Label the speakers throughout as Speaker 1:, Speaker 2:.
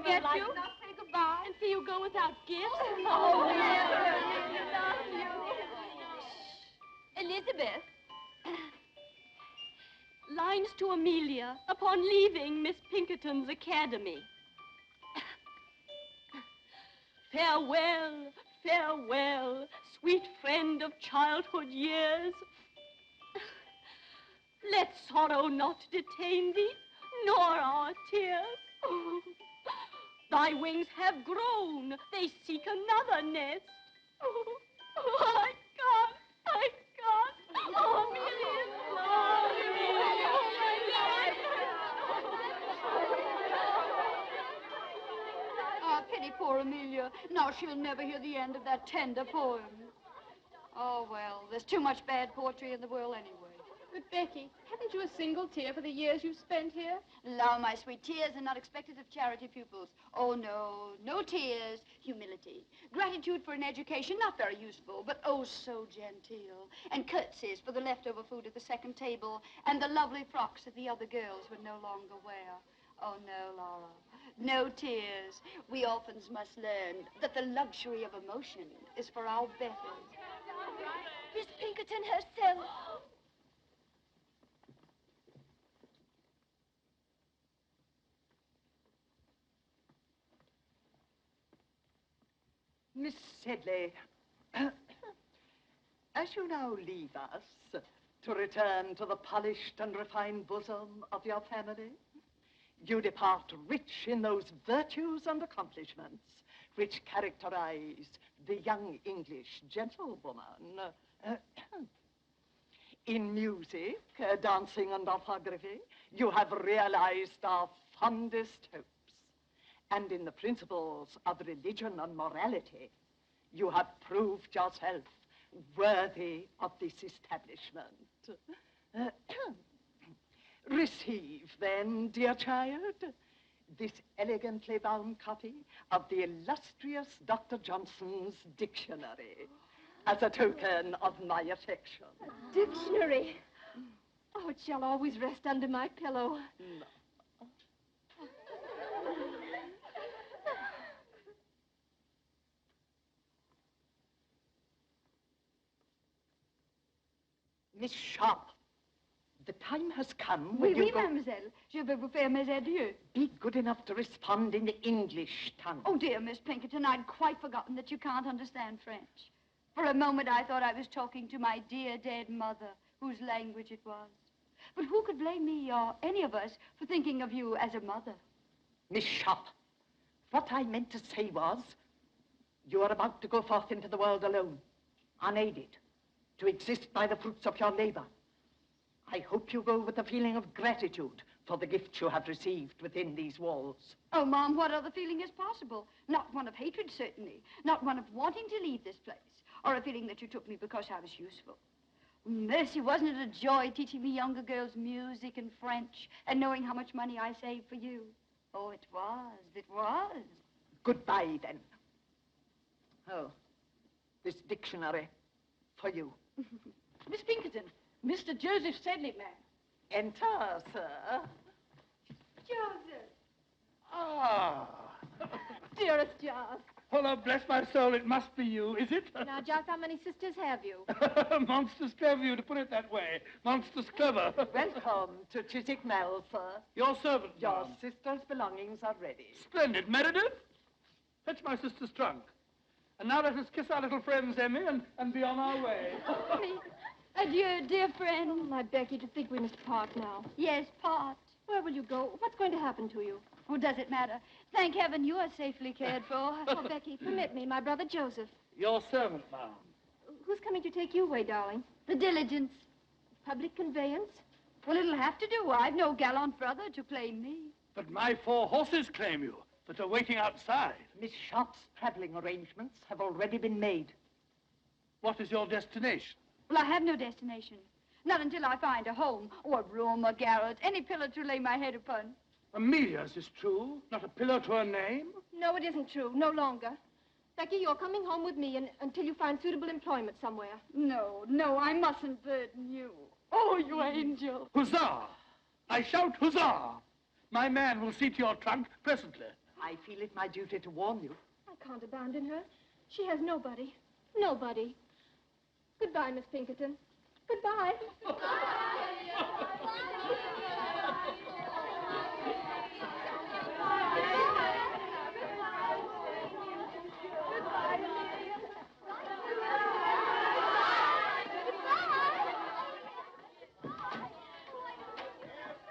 Speaker 1: forget
Speaker 2: like
Speaker 1: you?
Speaker 2: not say goodbye?
Speaker 1: And see you go without gifts?
Speaker 2: Oh, never. Love you.
Speaker 1: Elizabeth. Lines to Amelia upon leaving Miss Pinkerton's academy. Farewell, farewell, sweet friend of childhood years. Let sorrow not detain thee, nor our tears. Thy wings have grown, they seek another nest. I can't. Oh, Amelia,
Speaker 2: Ah, pity poor Amelia. Now she'll never hear the end of that tender poem. Oh, well, there's too much bad poetry in the world anyway.
Speaker 3: But, Becky, haven't you a single tear for the years you've spent here?
Speaker 2: Allow my sweet tears are not expected of charity pupils. Oh, no, no tears. Humility. Gratitude for an education not very useful, but oh, so genteel. And curtsies for the leftover food at the second table and the lovely frocks that the other girls would no longer wear. Oh, no, Laura. No tears. We orphans must learn that the luxury of emotion is for our betters.
Speaker 1: Miss Pinkerton herself.
Speaker 4: Miss Sedley, as you now leave us to return to the polished and refined bosom of your family, you depart rich in those virtues and accomplishments which characterize the young English gentlewoman. In music, dancing, and orthography, you have realized our fondest hopes. And in the principles of religion and morality, you have proved yourself worthy of this establishment. Receive, then, dear child, this elegantly bound copy of the illustrious Dr. Johnson's dictionary as a token of my affection.
Speaker 1: Dictionary. Oh, it shall always rest under my pillow.
Speaker 4: No. Miss Sharp, the time has come when
Speaker 2: Oui,
Speaker 4: you go...
Speaker 2: mademoiselle. Je vais vous faire mes adieux.
Speaker 4: Be good enough to respond in the English tongue.
Speaker 2: Oh, dear, Miss Pinkerton, I'd quite forgotten that you can't understand French. For a moment, I thought I was talking to my dear dead mother, whose language it was. But who could blame me or any of us for thinking of you as a mother?
Speaker 4: Miss Sharp, what I meant to say was, you are about to go forth into the world alone, unaided, to exist by the fruits of your labor. I hope you go with a feeling of gratitude for the gifts you have received within these walls.
Speaker 2: Oh, Mom, what other feeling is possible? Not one of hatred, certainly. Not one of wanting to leave this place. Or a feeling that you took me because I was useful. Mercy, wasn't it a joy teaching me younger girls music and French and knowing how much money I saved for you? Oh, it was. It was.
Speaker 4: Goodbye, then. Oh, this dictionary for you.
Speaker 3: Miss Pinkerton, Mr. Joseph Sedley, ma'am.
Speaker 4: Enter, sir.
Speaker 2: Joseph.
Speaker 5: Ah.
Speaker 3: Dearest Jas.
Speaker 5: Well, bless my soul, it must be you, is it?
Speaker 1: Now, Jas, how many sisters have you?
Speaker 5: Monstrous clever you to put it that way. Monstrous clever.
Speaker 4: Welcome to Chiswick Mall, sir.
Speaker 5: Your servant,
Speaker 4: Your
Speaker 5: ma'am.
Speaker 4: sister's belongings are ready.
Speaker 5: Splendid. Meredith, fetch my sister's trunk. And now let us kiss our little friends, Emmy, and be on our way.
Speaker 2: Adieu, dear friend.
Speaker 1: Oh, my Becky, to think we must part now.
Speaker 2: Yes, part.
Speaker 1: Where will you go? What's going to happen to you?
Speaker 2: Oh, does it matter? Thank heaven you are safely cared for.
Speaker 1: Oh, Becky, permit me, my brother Joseph.
Speaker 5: Your servant, ma'am.
Speaker 1: Who's coming to take you away, darling?
Speaker 2: The diligence.
Speaker 1: Public conveyance?
Speaker 2: Well, it'll have to do. I've no gallant brother to claim me.
Speaker 5: But my 4 horses claim you, that are waiting outside.
Speaker 4: Miss Sharp's traveling arrangements have already been made.
Speaker 5: What is your destination?
Speaker 2: Well, I have no destination. Not until I find a home, or a room, a garret, any pillar to lay my head upon.
Speaker 5: Amelia's is true, not a pillar to her name.
Speaker 1: No, it isn't true. No longer. Becky, you're coming home with me until you find suitable employment somewhere.
Speaker 2: No, I mustn't burden you. Oh, you angel.
Speaker 5: Huzzah! I shout huzzah! My man will see to your trunk presently.
Speaker 4: I feel it my duty to warn you.
Speaker 1: I can't abandon her. She has nobody. Nobody. Goodbye, Miss Pinkerton. Goodbye.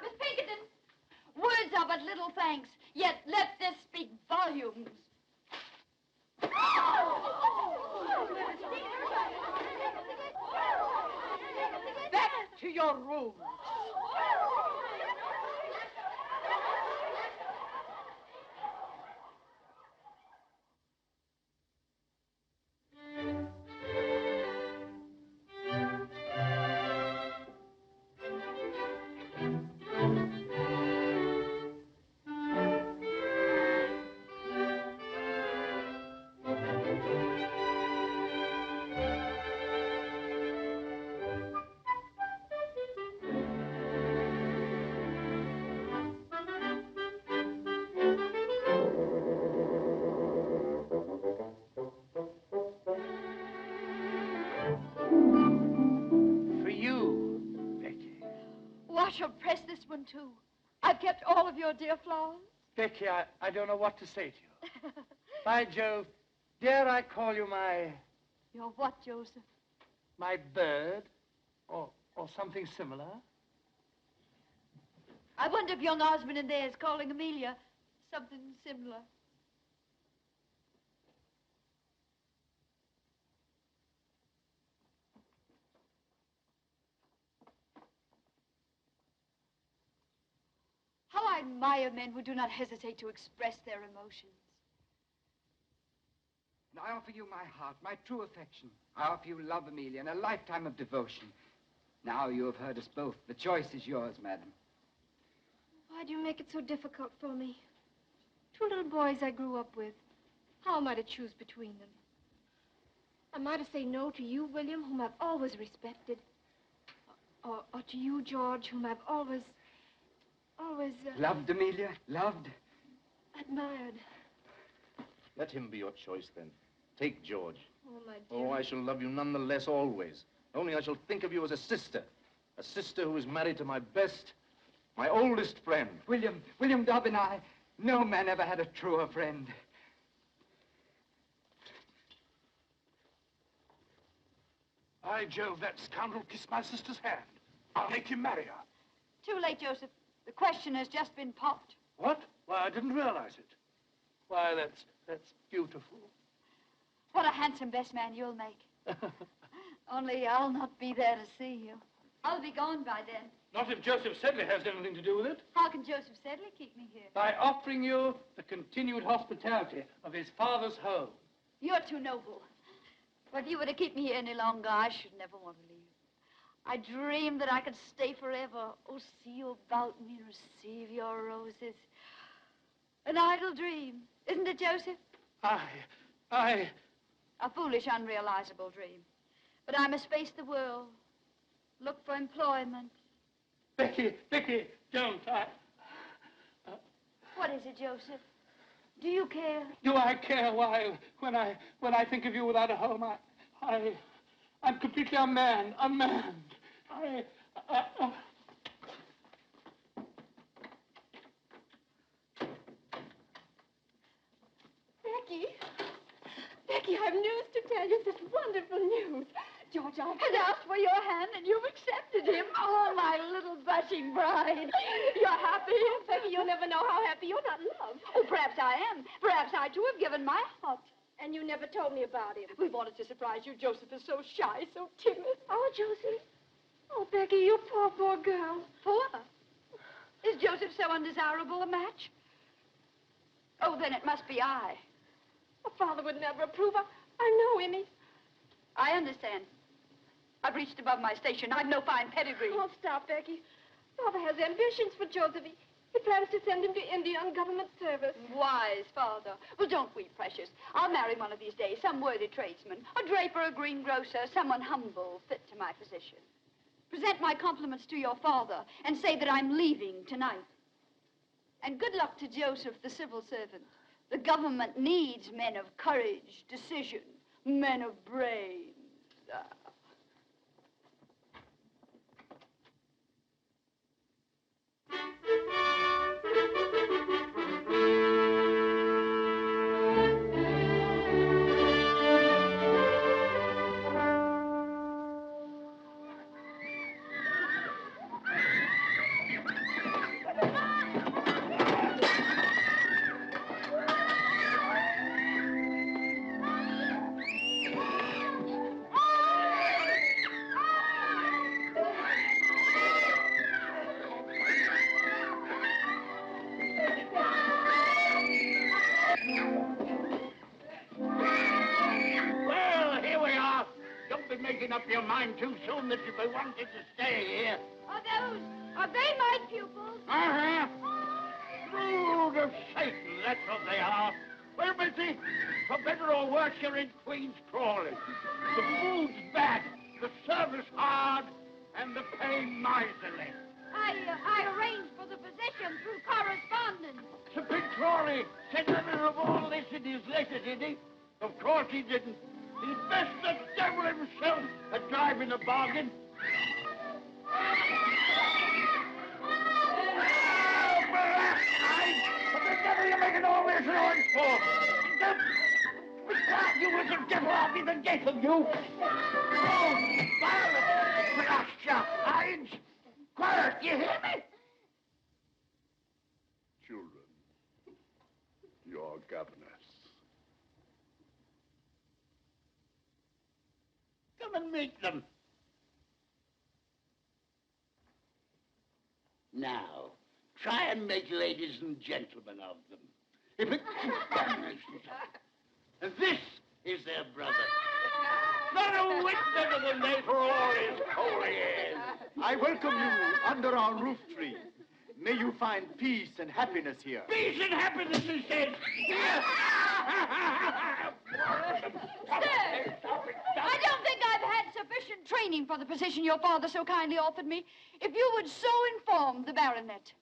Speaker 2: Miss Pinkerton, words are but little thanks, yet let this speak volumes.
Speaker 4: Back to your rooms.
Speaker 5: For you, Becky.
Speaker 2: Oh, I shall press this one, too. I've kept all of your dear flowers.
Speaker 5: Becky, I don't know what to say to you. By Jove, dare I call you
Speaker 2: Your what, Joseph?
Speaker 5: my bird? Or something similar?
Speaker 2: I wonder if young Osmond in there is calling Amelia something similar. How I admire men who do not hesitate to express their emotions.
Speaker 6: And I offer you my heart, my true affection. I offer you love, Amelia, and a lifetime of devotion. Now you have heard us both. The choice is yours, madam.
Speaker 1: Why do you make it so difficult for me? Two little boys I grew up with. How am I to choose between them? Am I to say no to you, William, whom I've always respected? Or to you, George, whom I've always
Speaker 6: Loved, Amelia, loved.
Speaker 1: admired?
Speaker 7: Let him be your choice, then. Take George.
Speaker 1: Oh, my dear.
Speaker 7: Oh, I shall love you none the less always. Only I shall think of you as a sister who is married to my best, my oldest friend.
Speaker 6: William Dobbin, no man ever had a truer friend.
Speaker 5: By Jove, that scoundrel kissed my sister's hand. I'll make him marry her.
Speaker 2: Too late, Joseph. The question has just been popped.
Speaker 5: What? Why, I didn't realize it. Why, that's beautiful.
Speaker 2: What a handsome best man you'll make. Only I'll not be there to see you. I'll be gone by then.
Speaker 5: Not if Joseph Sedley has anything to do with it.
Speaker 2: How can Joseph Sedley keep me here?
Speaker 5: By offering you the continued hospitality of his father's home.
Speaker 2: You're too noble. But if you were to keep me here any longer, I should never want to leave. I dreamed that I could stay forever. Oh, see you about me, receive your roses. An idle dream, isn't it, Joseph?
Speaker 5: I...
Speaker 2: A foolish, unrealizable dream. But I must face the world, look for employment.
Speaker 5: Becky, don't.
Speaker 2: What is it, Joseph? Do you care?
Speaker 5: Do I care? Why, when I think of you without a home, I'm completely unmanned.
Speaker 1: Becky, I have news to tell you. Such wonderful news. George, I
Speaker 2: Has asked for your hand and you've accepted him. Oh, my little blushing bride. You're happy?
Speaker 1: Becky, you'll never know how happy you're not in love.
Speaker 2: Oh, perhaps I am. Perhaps I, too, have given my heart.
Speaker 1: And you never told me about him.
Speaker 2: We wanted to surprise you. Joseph is so shy, so timid.
Speaker 1: Oh, Josie. Oh, Becky, you poor girl.
Speaker 2: Poor? Is Joseph so undesirable a match? Oh, then it must be I.
Speaker 1: Oh, Father would never approve. I know him.
Speaker 2: I understand. I've reached above my station. I've no fine pedigree.
Speaker 1: Oh, stop, Becky. Father has ambitions for Joseph. He plans to send him to India on government service.
Speaker 2: Wise father. Well, don't weep, precious. I'll marry one of these days, some worthy tradesman, a draper, a greengrocer, someone humble, fit to my position. Present my compliments to your father and say that I'm leaving tonight. And good luck to Joseph, the civil servant. The government needs men of courage, decision, men of brains.
Speaker 8: Well, here we are. Don't be making up your mind too soon that you'll be wanting to stay here.
Speaker 2: Are they my pupils?
Speaker 8: Uh-huh. Brood of Satan, that's what they are. Well, Missy, for better or worse, you're in Queen's Crawley. The food's bad, the service hard, and the pay miserly.
Speaker 2: I arranged for the position through correspondence.
Speaker 8: Sir Pig Crawley said nothing of all this in his letter, did he? Of course he didn't. He's best the devil himself at driving a bargain. What the devil are you making all this noise for? You little devil, I'll be the death of you. Oh, Violet, blast your hides. Quiet, you hear me?
Speaker 9: Children, your governess.
Speaker 8: Come and meet them. Now, try and make ladies and gentlemen of them. If it... And this is their brother. Not a whit better than they for all his holy airs.
Speaker 10: I welcome you under our roof tree. May you find peace and happiness here.
Speaker 8: Peace and happiness, he said. Here.
Speaker 2: Sir, I don't think I've had sufficient training for the position your father so kindly offered me. If you would so inform the baronet.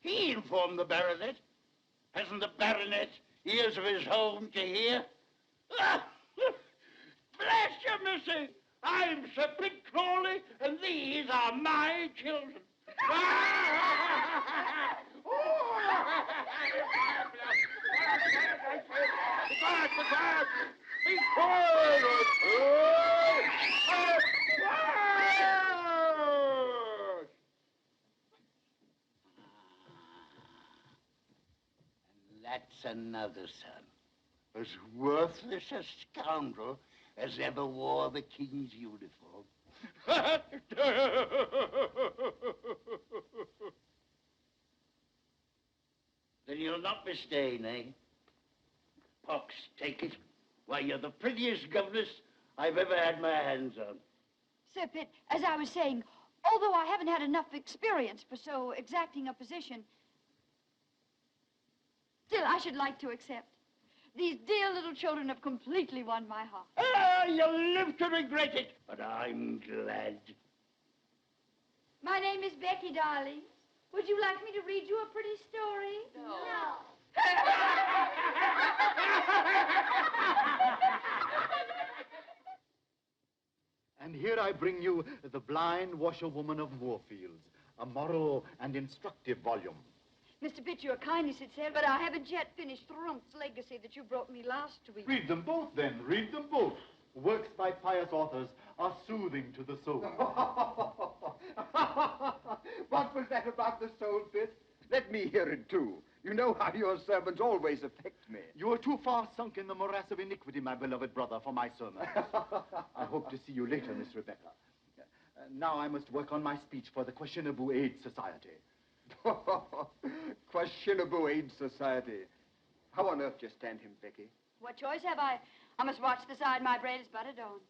Speaker 8: He informed the baronet. Hasn't the baronet ears of his own to hear? Bless you, missy. I'm Sir Pig Crawley, and these are my children. Quiet. Be quiet. And that's another son. As worthless a scoundrel as ever wore the king's uniform. Then you'll not be staying, eh? Pox take it. Why, you're the prettiest governess I've ever had my hands on.
Speaker 2: Sir Pitt, as I was saying, although I haven't had enough experience for so exacting a position, still I should like to accept. These dear little children have completely won my heart.
Speaker 8: Ah, you'll live to regret it, but I'm glad.
Speaker 2: My name is Becky, darling. Would you like me to read you a pretty story? No.
Speaker 10: And here I bring you The Blind Washerwoman of Moorfields, a moral and instructive volume.
Speaker 2: Mr. Pitt, your kindness, it said, but I haven't yet finished Thrump's legacy that you brought me last week.
Speaker 10: Read them both, then. Read them both. Works by pious authors are soothing to the soul.
Speaker 6: What was that about the soul, Pitt? Let me hear it, too. You know how your sermons always affect me.
Speaker 10: You are too far sunk in the morass of iniquity, my beloved brother, for my sermon. I hope to see you later, Miss Rebecca. Now I must work on my speech for the Questionable Aid Society.
Speaker 6: Questionable Aid Society. How on earth do you stand him, Becky?
Speaker 2: What choice have I? I must watch the side my bread is buttered on.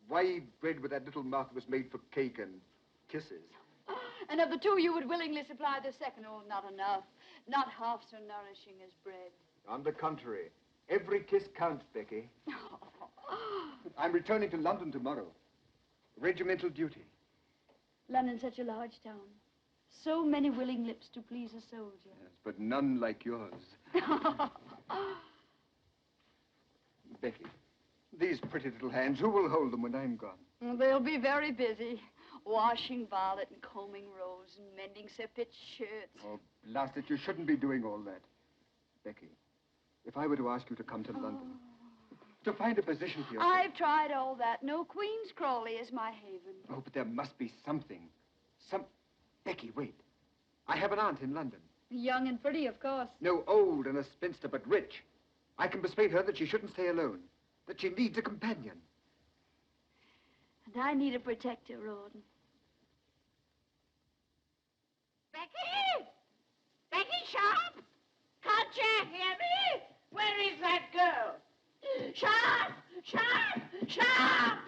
Speaker 6: Why eat bread with that little mouth that was made for cake and kisses?
Speaker 2: And of the two, you would willingly supply the second. Oh, not enough. Not half so nourishing as bread.
Speaker 6: On the contrary, every kiss counts, Becky. I'm returning to London tomorrow. Regimental duty.
Speaker 2: London's such a large town. So many willing lips to please a soldier.
Speaker 11: Yes, but none like yours. Becky, these pretty little hands, who will hold them when I'm gone?
Speaker 2: They'll be very busy. Washing Violet and combing Rose and mending Sir Pitt's shirts.
Speaker 11: Oh, blast it, you shouldn't be doing all that. Becky, if I were to ask you to come to London, to find a position for yourself...
Speaker 2: I've tried all that. No Queen's Crawley is my haven.
Speaker 11: Oh, but there must be something. Becky, wait. I have an aunt in London.
Speaker 2: Young and pretty, of course.
Speaker 11: No, old and a spinster, but rich. I can persuade her that she shouldn't stay alone, that she needs a companion.
Speaker 2: And I need a protector, Rawdon.
Speaker 8: Becky! Becky Sharp! Can't you hear me? Where is that girl? Sharp! Sharp! Sharp!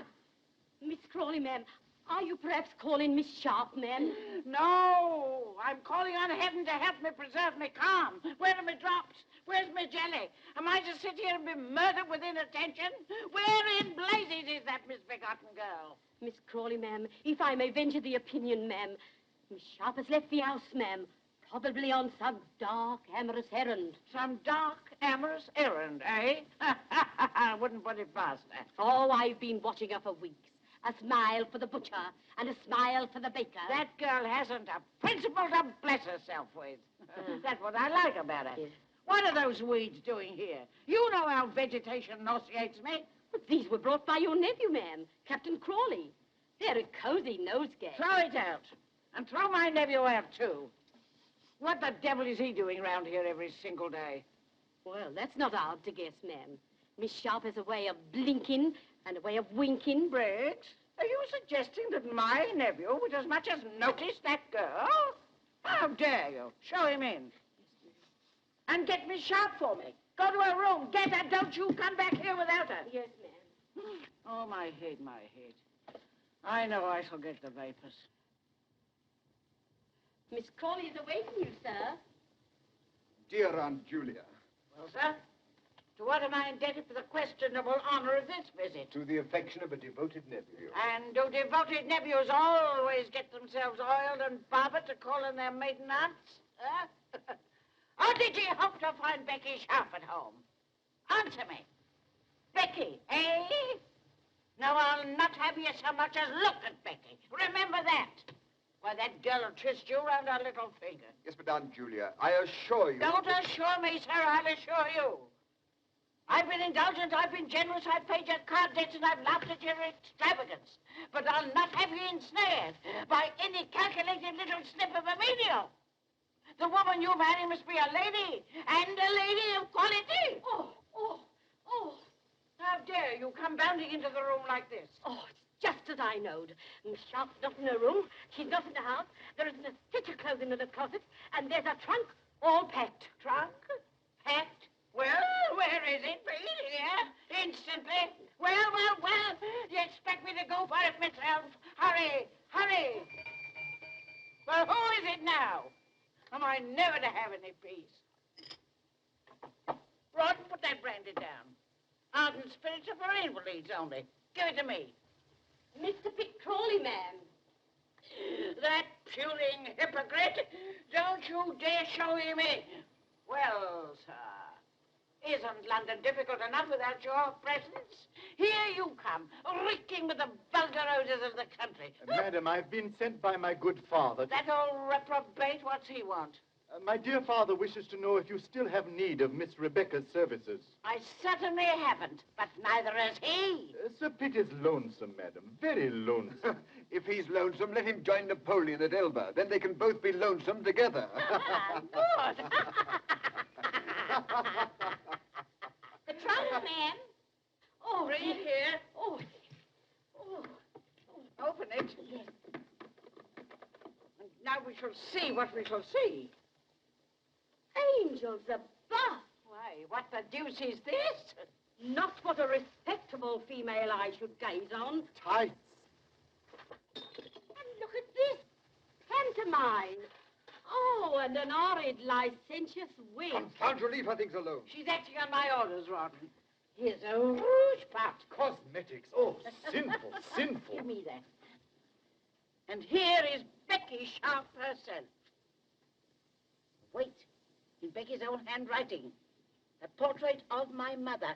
Speaker 12: Miss Crawley, ma'am, are you perhaps calling Miss Sharp, ma'am?
Speaker 8: No, I'm calling on heaven to help me preserve me calm. Where are my drops? Where's my jelly? Am I to sit here and be murdered with inattention? Where in blazes is that misbegotten girl?
Speaker 12: Miss Crawley, ma'am, if I may venture the opinion, ma'am, Miss Sharp has left the house, ma'am, probably on some dark, amorous errand.
Speaker 8: Some dark, amorous errand, eh? I wouldn't put it past her.
Speaker 12: Oh, I've been watching her for weeks. A smile for the butcher and a smile for the baker.
Speaker 8: That girl hasn't a principle to bless herself with. That's what I like about her.
Speaker 12: Yes.
Speaker 8: What are those weeds doing here? You know how vegetation nauseates me.
Speaker 12: But these were brought by your nephew, ma'am, Captain Crawley. They're a cozy nosegay.
Speaker 8: Throw it out. And throw my nephew out, too. What the devil is he doing round here every single day?
Speaker 12: Well, that's not hard to guess, ma'am. Miss Sharp has a way of blinking and a way of winking.
Speaker 8: Briggs, are you suggesting that my nephew would as much as notice that girl? How dare you? Show him in. And get Miss Sharp for me. Go to her room. Get her. Don't you come back here without her.
Speaker 12: Yes, ma'am.
Speaker 8: Oh, my head, my head. I know I shall get the vapors.
Speaker 12: Miss Crawley is awaiting you, sir.
Speaker 11: Dear Aunt Julia.
Speaker 8: Well, sir, to what am I indebted for the questionable honor of this visit?
Speaker 11: To the affection of a devoted nephew.
Speaker 8: And do devoted nephews always get themselves oiled and barbered to call in their maiden aunts? Huh? Or did you hope to find Becky Sharp at home? Answer me. Becky, eh? No, I'll not have you so much as look at Becky. Remember that. Why, that girl will twist you round her little finger.
Speaker 11: Yes, but Aunt Julia, I assure you...
Speaker 8: Don't assure me, sir. I'll assure you. I've been indulgent, I've been generous, I've paid your card debts, and I've laughed at your extravagance. But I'll not have you ensnared by any calculated little snip of a menial. The woman you've married must be a lady, and a lady of quality.
Speaker 12: Oh.
Speaker 8: How dare you come bounding into the room like this?
Speaker 12: Oh, it's just as I knowed. Miss Sharp's not in her room. She's not in the house. There isn't a stitch of clothing in the closet. And there's a trunk all packed.
Speaker 8: Trunk? Packed? Well, where is it, please? Here? Instantly? Well. You expect me to go for it myself? Hurry. Well, who is it now? Am I never to have any peace? Rawdon, put that brandy down. Ardent spirits are for invalids only. Give it to me.
Speaker 12: Mr. Pitt Crawley, ma'am.
Speaker 8: That puling hypocrite! Don't you dare show him in. Well, sir, isn't London difficult enough without your presence? Here you come, reeking with the vulgar odors of the country.
Speaker 10: Madam, I've been sent by my good father.
Speaker 8: That old reprobate, what's he want?
Speaker 10: My dear father wishes to know if you still have need of Miss Rebecca's services.
Speaker 8: I certainly haven't, but neither has he.
Speaker 10: Sir Pitt is lonesome, madam, very lonesome.
Speaker 11: If he's lonesome, let him join Napoleon at Elba. Then they can both be lonesome together.
Speaker 8: Good.
Speaker 12: The trunk, ma'am. Oh,
Speaker 8: Bring it here.
Speaker 12: Oh.
Speaker 8: Open it.
Speaker 12: Yes.
Speaker 8: And now we shall see what we shall see.
Speaker 12: Angels above.
Speaker 8: Why, what the deuce is this?
Speaker 12: Not what a respectable female eye should gaze on.
Speaker 10: Tights.
Speaker 12: And look at this. Pantomime. Oh, and an horrid, licentious wig.
Speaker 11: Confound you, leave her things alone.
Speaker 8: She's acting on my orders, Rawdon. Here's a rouge pot.
Speaker 10: Cosmetics. Oh, sinful.
Speaker 8: Give me that. And here is Becky.
Speaker 13: Becky Sharp herself. Wait, in Becky's own handwriting. A portrait of my mother.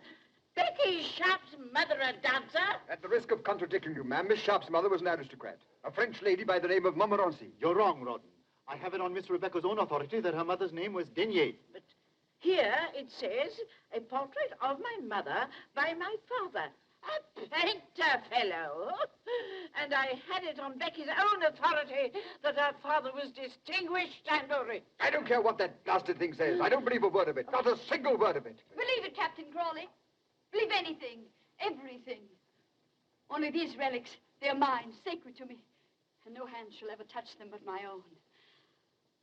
Speaker 13: Becky Sharp's mother a dancer?
Speaker 11: At the risk of contradicting you, ma'am, Miss Sharp's mother was an aristocrat. A French lady by the name of Montmorency.
Speaker 10: You're wrong, Rawdon. I have it on Miss Rebecca's own authority that her mother's name was Denier.
Speaker 13: But here it says, a portrait of my mother by my father. A painter fellow. And I had it on Becky's own authority that her father was distinguished and rich.
Speaker 11: I don't care what that blasted thing says. I don't believe a word of it. Not a single word of it.
Speaker 2: Believe it, Captain Crawley. Believe anything, everything. Only these relics, they're mine, sacred to me. And no hand shall ever touch them but my own.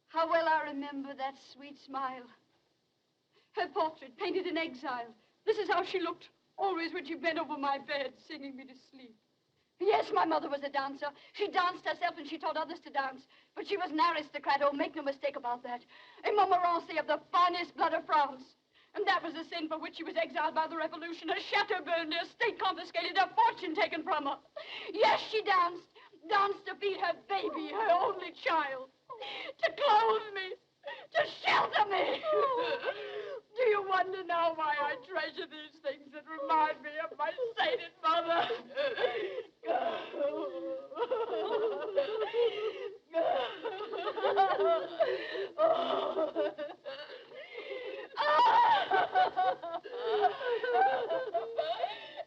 Speaker 2: How well I remember that sweet smile. Her portrait, painted in exile. This is how she looked, always when she bent over my bed, singing me to sleep. Yes, my mother was a dancer. She danced herself and she taught others to dance. But she was an aristocrat, oh, make no mistake about that. A Montmorency of the finest blood of France. And that was the sin for which she was exiled by the revolution. Her chateau burned, her estate confiscated, her fortune taken from her. Yes, she danced. Danced to feed her baby, her only child. To clothe me. To shelter me. Do you wonder now why I treasure these things that remind me of my sainted mother?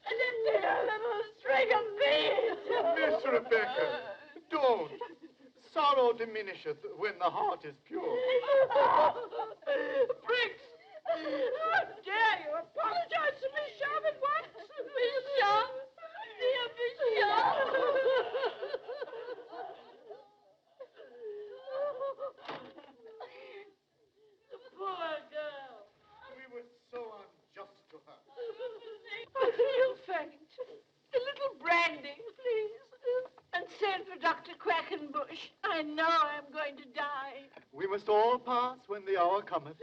Speaker 2: And a dear little string of beads.
Speaker 10: Miss Rebecca, don't. Sorrow diminisheth when the heart is pure.
Speaker 13: Briggs! How dare you apologize to Miss Sharp at once? Miss Sharp? Dear Miss Sharp? The poor girl.
Speaker 10: We were so unjust to her.
Speaker 13: I feel faint. A little brandy, please. And send for Dr. Quackenbush. I know I'm going to die.
Speaker 10: We must all pass when the hour cometh.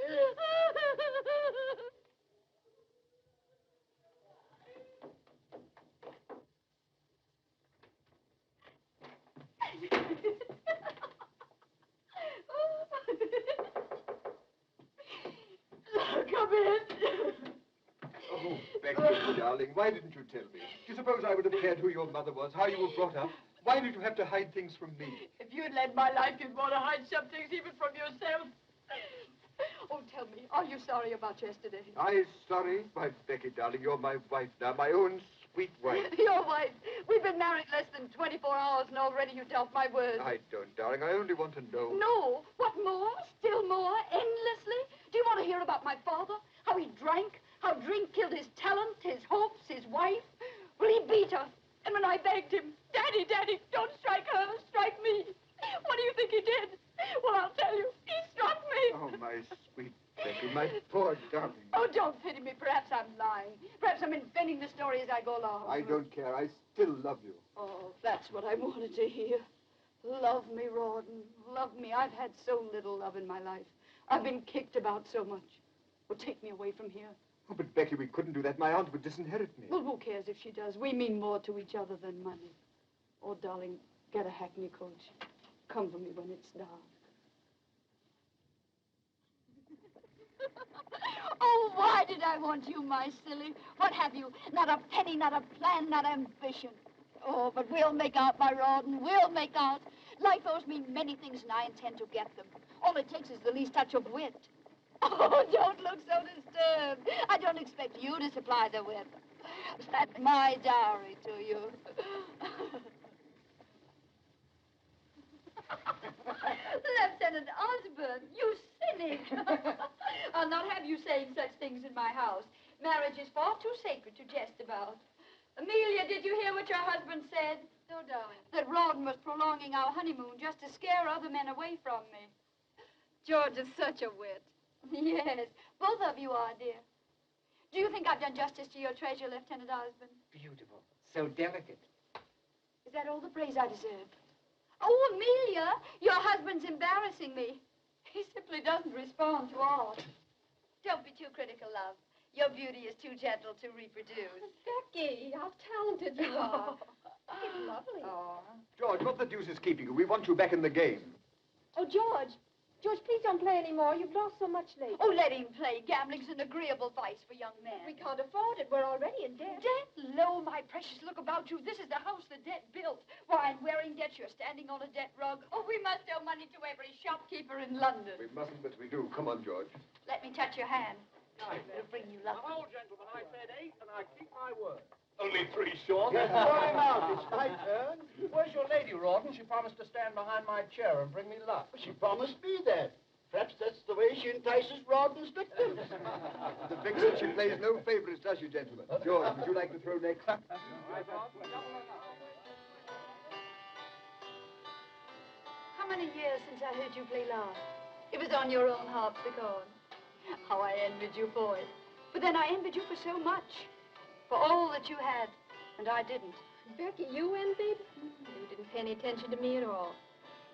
Speaker 2: Come in.
Speaker 11: Oh, Becky, darling, why didn't you tell me? Do you suppose I would have cared who your mother was, how you were brought up? Why did you have to hide things from me?
Speaker 2: If you'd led my life, you'd want to hide some things even from yourself. Oh, tell me, are you sorry about yesterday?
Speaker 11: I sorry? Why, Becky, darling, you're my wife now, my own sweet wife.
Speaker 2: Your wife. We've been married less than 24 hours, and already you doubt my word.
Speaker 11: I don't, darling. I only want to know.
Speaker 2: No. What more? Still more? Endlessly? Do you want to hear about my father? How he drank? How drink killed his talent, his hopes, his wife? Well, he beat her. And when I begged him, Daddy, Daddy, don't strike her, strike me. What do you think he did? Well, I'll tell you. He struck me.
Speaker 11: Oh, my sweet Becky, my poor darling.
Speaker 2: Oh, don't pity me. Perhaps I'm lying. Perhaps I'm inventing the story as I go along.
Speaker 11: I don't care. I still love you.
Speaker 2: Oh, that's what I wanted to hear. Love me, Rawdon. Love me. I've had so little love in my life. I've been kicked about so much. Well, take me away from here.
Speaker 11: Oh, but Becky, we couldn't do that. My aunt would disinherit me.
Speaker 2: Well, who cares if she does? We mean more to each other than money. Oh, darling, get a hackney coach. Come for me when it's dark. Oh, why did I want you, my silly? What have you? Not a penny, not a plan, not ambition. Oh, but we'll make out, my Rawdon. We'll make out. Life owes me many things, and I intend to get them. All it takes is the least touch of wit. Oh, don't look so disturbed. I don't expect you to supply the wit. That's my dowry to you. Lieutenant Osborne, you cynic. I'll not have you saying such things in my house. Marriage is far too sacred to jest about. Amelia, did you hear what your husband said? No, darling. That Rawdon was prolonging our honeymoon just to scare other men away from me. George is such a wit. Yes, both of you are, dear. Do you think I've done justice to your treasure, Lieutenant Osborne?
Speaker 6: Beautiful. So delicate.
Speaker 2: Is that all the praise I deserve? Oh, Amelia, your husband's embarrassing me. He simply doesn't respond to all. Don't be too critical, love. Your beauty is too gentle to reproduce.
Speaker 1: Becky, how talented you are. It's lovely.
Speaker 11: Oh. George, what the deuce is keeping you? We want you back in the game.
Speaker 1: Oh, George. George, please don't play anymore. You've lost so much lately.
Speaker 2: Oh, let him play. Gambling's an agreeable vice for young men.
Speaker 1: We can't afford it. We're already in debt.
Speaker 2: Debt? Lo, my precious, look about you. This is the house the debt built. Why, and wearing debt, you're standing on a debt rug. Oh, we must owe money to every shopkeeper in London.
Speaker 11: We mustn't, but we do. Come on, George.
Speaker 2: Let me touch your hand. It'll bring you luck.
Speaker 8: Now, gentlemen, I said 8, and I keep my word.
Speaker 7: Only 3 short.
Speaker 8: Yes, time out. It's my turn. Where's your lady, Rawdon? She promised to stand behind my chair and bring me luck.
Speaker 10: She promised me that. Perhaps that's the way she entices Rawdon's victims.
Speaker 11: The vixen, she plays no favorites, does she, gentlemen? George, would you like to throw next?
Speaker 2: How many years since I heard you play last? It was on your own harpsichord. How I envied you for it. But then I envied you for so much. For all that you had, and I didn't.
Speaker 1: Becky, you envied? You didn't pay any attention to me at all.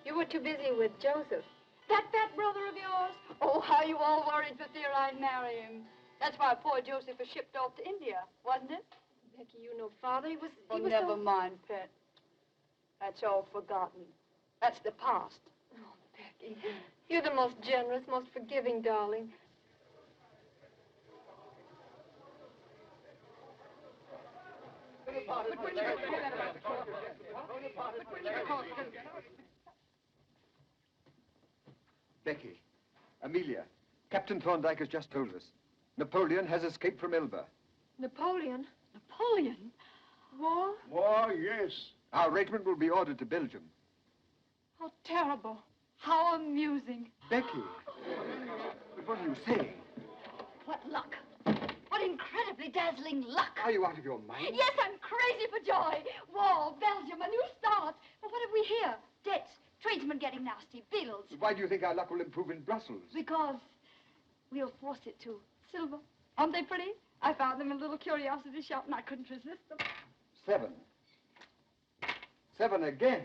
Speaker 1: You were too busy with Joseph.
Speaker 2: That fat brother of yours? Oh, how you all worried for fear I'd marry him. That's why poor Joseph was shipped off to India, wasn't it?
Speaker 1: Becky, you know Father, he was
Speaker 2: Never mind, pet. That's all forgotten. That's the past.
Speaker 1: Oh, Becky, you're the most generous, most forgiving, darling.
Speaker 11: Becky, Amelia, Captain Thorndyke has just told us. Napoleon has escaped from Elba.
Speaker 1: Napoleon?
Speaker 2: Napoleon?
Speaker 1: War?
Speaker 8: War, yes.
Speaker 11: Our regiment will be ordered to Belgium.
Speaker 1: How terrible.
Speaker 2: How amusing.
Speaker 11: Becky, but what are you saying?
Speaker 2: What luck. What incredibly dazzling luck.
Speaker 11: Are you out of your mind?
Speaker 2: Yes, I'm crazy for joy. War, Belgium, a new start. But what have we here? Debts, tradesmen getting nasty, bills.
Speaker 11: Why do you think our luck will improve in Brussels?
Speaker 2: Because we'll force it to. Silver. Aren't they pretty? I found them in a little curiosity shop and I couldn't resist them.
Speaker 11: 7. 7 again.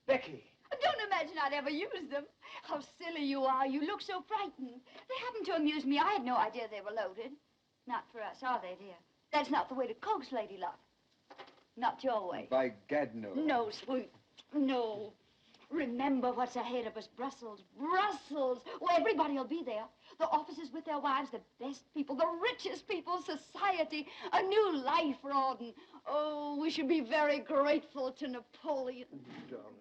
Speaker 11: Becky.
Speaker 2: Don't imagine I'd ever use them. How silly you are. You look so frightened. They happened to amuse me. I had no idea they were loaded. Not for us, are they, dear? That's not the way to coax lady luck. Not your way.
Speaker 11: By gad, no.
Speaker 2: No, sweet. No. Remember what's ahead of us. Brussels. Brussels. Oh, everybody will be there. The officers with their wives, the best people, the richest people, society. A new life, Rawdon. Oh, we should be very grateful to Napoleon.
Speaker 11: Darling.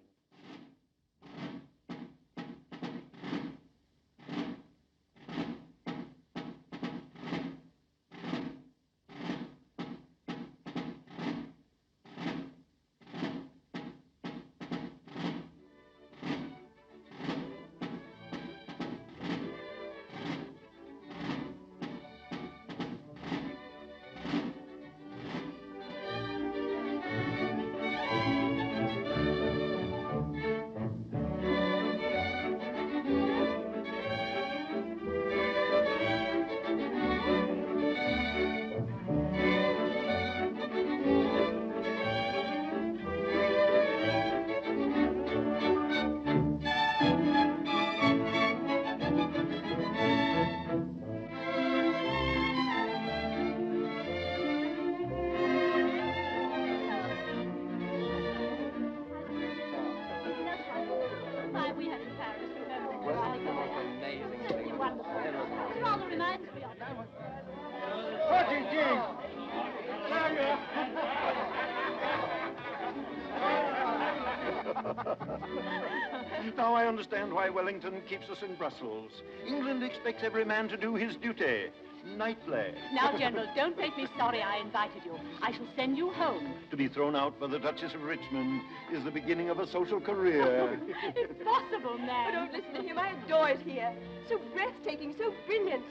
Speaker 12: Why, we had in Paris, remember?
Speaker 7: Well, the most amazing thing.
Speaker 12: Wonderful. It rather reminds me of that.
Speaker 8: What is this?
Speaker 10: Now I understand why Wellington keeps us in Brussels. England expects every man to do his duty. Nightly.
Speaker 3: Now, General, don't make me sorry I invited you. I shall send you home.
Speaker 10: To be thrown out by the Duchess of Richmond is the beginning of a social career.
Speaker 3: Impossible, man.
Speaker 1: Oh, don't listen to him. I adore it here. So breathtaking, so brilliant.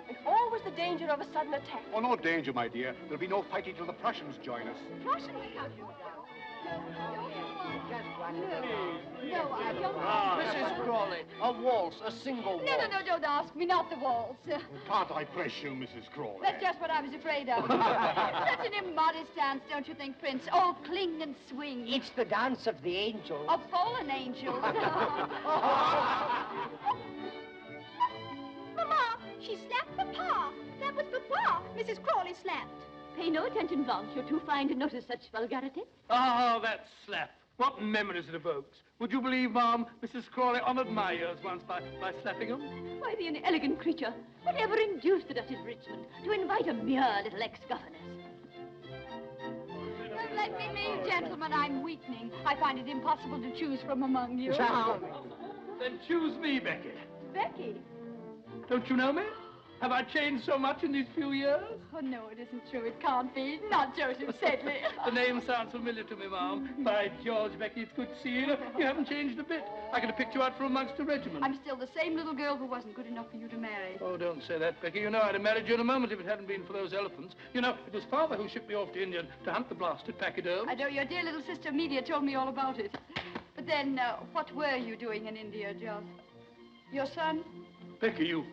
Speaker 1: And always the danger of a sudden attack.
Speaker 8: Oh, no danger, my dear. There'll be no fighting till the Prussians join us.
Speaker 1: Prussians?
Speaker 2: No, I don't.
Speaker 7: Mrs. Crawley, a waltz, a single waltz.
Speaker 2: No, don't ask me. Not the waltz.
Speaker 8: Can't I press you, Mrs. Crawley?
Speaker 2: That's just what I was afraid of. Such an immodest dance, don't you think, Prince? Oh, cling and swing.
Speaker 14: It's the dance of the angels.
Speaker 2: Of fallen angels. Mama, she slapped Papa. That was Papa Mrs. Crawley slapped.
Speaker 12: Pay no attention, Blanche. You're too fine to notice such vulgarity.
Speaker 5: Ah, that slap. What memories it evokes. Would you believe, Ma'am, Mrs. Crawley honored my ears once by slapping them?
Speaker 12: Why, the inelegant creature. Whatever induced the Duchess Richmond to invite a mere little ex-governess?
Speaker 2: Well, let me be, gentlemen. I'm weakening. I find it impossible to choose from among you.
Speaker 5: Then choose me, Becky.
Speaker 2: Becky?
Speaker 5: Don't you know me? Have I changed so much in these few years?
Speaker 2: Oh, no, it isn't true. It can't be. Not Joseph Sedley.
Speaker 5: The name sounds familiar to me, Ma'am. By George, Becky, it's good to see you. You haven't changed a bit. I could have picked you out from amongst a regiment.
Speaker 2: I'm still the same little girl who wasn't good enough for you to marry.
Speaker 5: Oh, don't say that, Becky. You know I'd have married you in a moment if it hadn't been for those elephants. You know, it was Father who shipped me off to India to hunt the blasted pachyderms.
Speaker 2: I know your dear little sister Amelia told me all about it. But then, what were you doing in India, Jos? Your son?
Speaker 5: Becky, you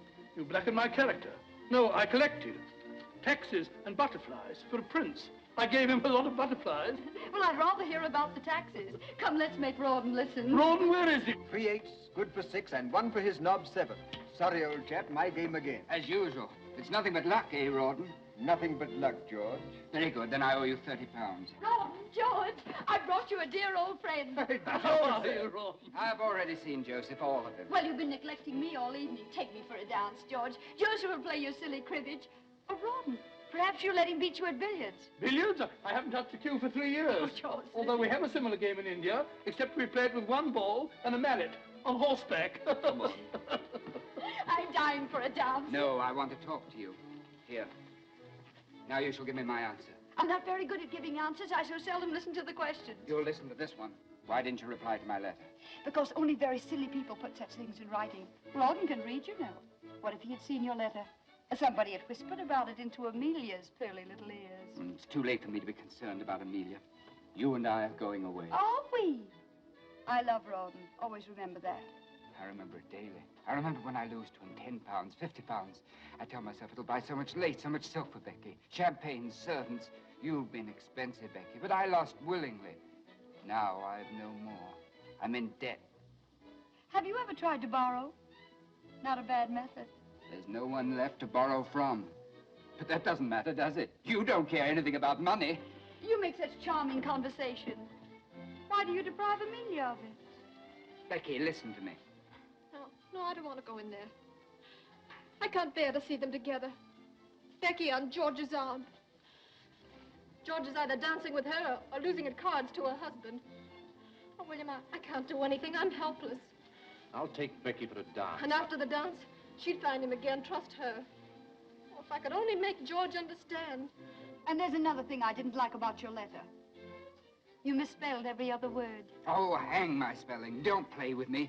Speaker 5: blackened my character. No, I collected taxes and butterflies for a prince. I gave him a lot of butterflies.
Speaker 2: Well, I'd rather hear about the taxes. Come, let's make Rawdon listen.
Speaker 5: Rawdon, where is he?
Speaker 11: 3 8s, good for 6, and 1 for his knob 7. Sorry, old chap, my game again.
Speaker 6: As usual. It's nothing but luck, eh, Rawdon?
Speaker 11: Nothing but luck, George.
Speaker 6: Very good. Then I owe you £30.
Speaker 2: Rawdon, George, I brought you a dear old friend.
Speaker 5: How are you, Rawdon?
Speaker 6: I've already seen Joseph, all of him.
Speaker 2: Well, you've been neglecting me all evening. Take me for a dance, George. Joseph will play your silly cribbage. Oh, Rawdon, perhaps you'll let him beat you at billiards.
Speaker 5: Billiards? I haven't touched a cue for 3 years.
Speaker 2: Oh, Joseph.
Speaker 5: Although we have a similar game in India, except we play it with 1 ball and a mallet on horseback.
Speaker 6: Come on.
Speaker 2: I'm dying for a dance.
Speaker 6: No, I want to talk to you. Here. Now you shall give me my answer.
Speaker 2: I'm not very good at giving answers. I so seldom listen to the questions.
Speaker 6: You'll listen to this one. Why didn't you reply to my letter?
Speaker 2: Because only very silly people put such things in writing. Rawdon can read, you know. What if he had seen your letter? Somebody had whispered about it into Amelia's pearly little ears.
Speaker 6: It's too late for me to be concerned about Amelia. You and I are going away.
Speaker 2: Are we? I love Rawdon. Always remember that.
Speaker 6: I remember it daily. I remember when I lose to him £10, £50. I tell myself it'll buy so much lace, so much silk for Becky. Champagne, servants. You've been expensive, Becky, but I lost willingly. Now I've no more. I'm in debt.
Speaker 2: Have you ever tried to borrow? Not a bad method.
Speaker 6: There's no one left to borrow from. But that doesn't matter, does it? You don't care anything about money.
Speaker 2: You make such charming conversation. Why do you deprive Amelia of it?
Speaker 6: Becky, listen to me.
Speaker 1: No, I don't want to go in there. I can't bear to see them together. Becky on George's arm. George is either dancing with her or losing at cards to her husband. Oh, William, I can't do anything. I'm helpless.
Speaker 7: I'll take Becky for a dance.
Speaker 1: And after the dance, she'd find him again. Trust her. Oh, if I could only make George understand.
Speaker 2: And there's another thing I didn't like about your letter. You misspelled every other word.
Speaker 6: Oh, hang my spelling. Don't play with me.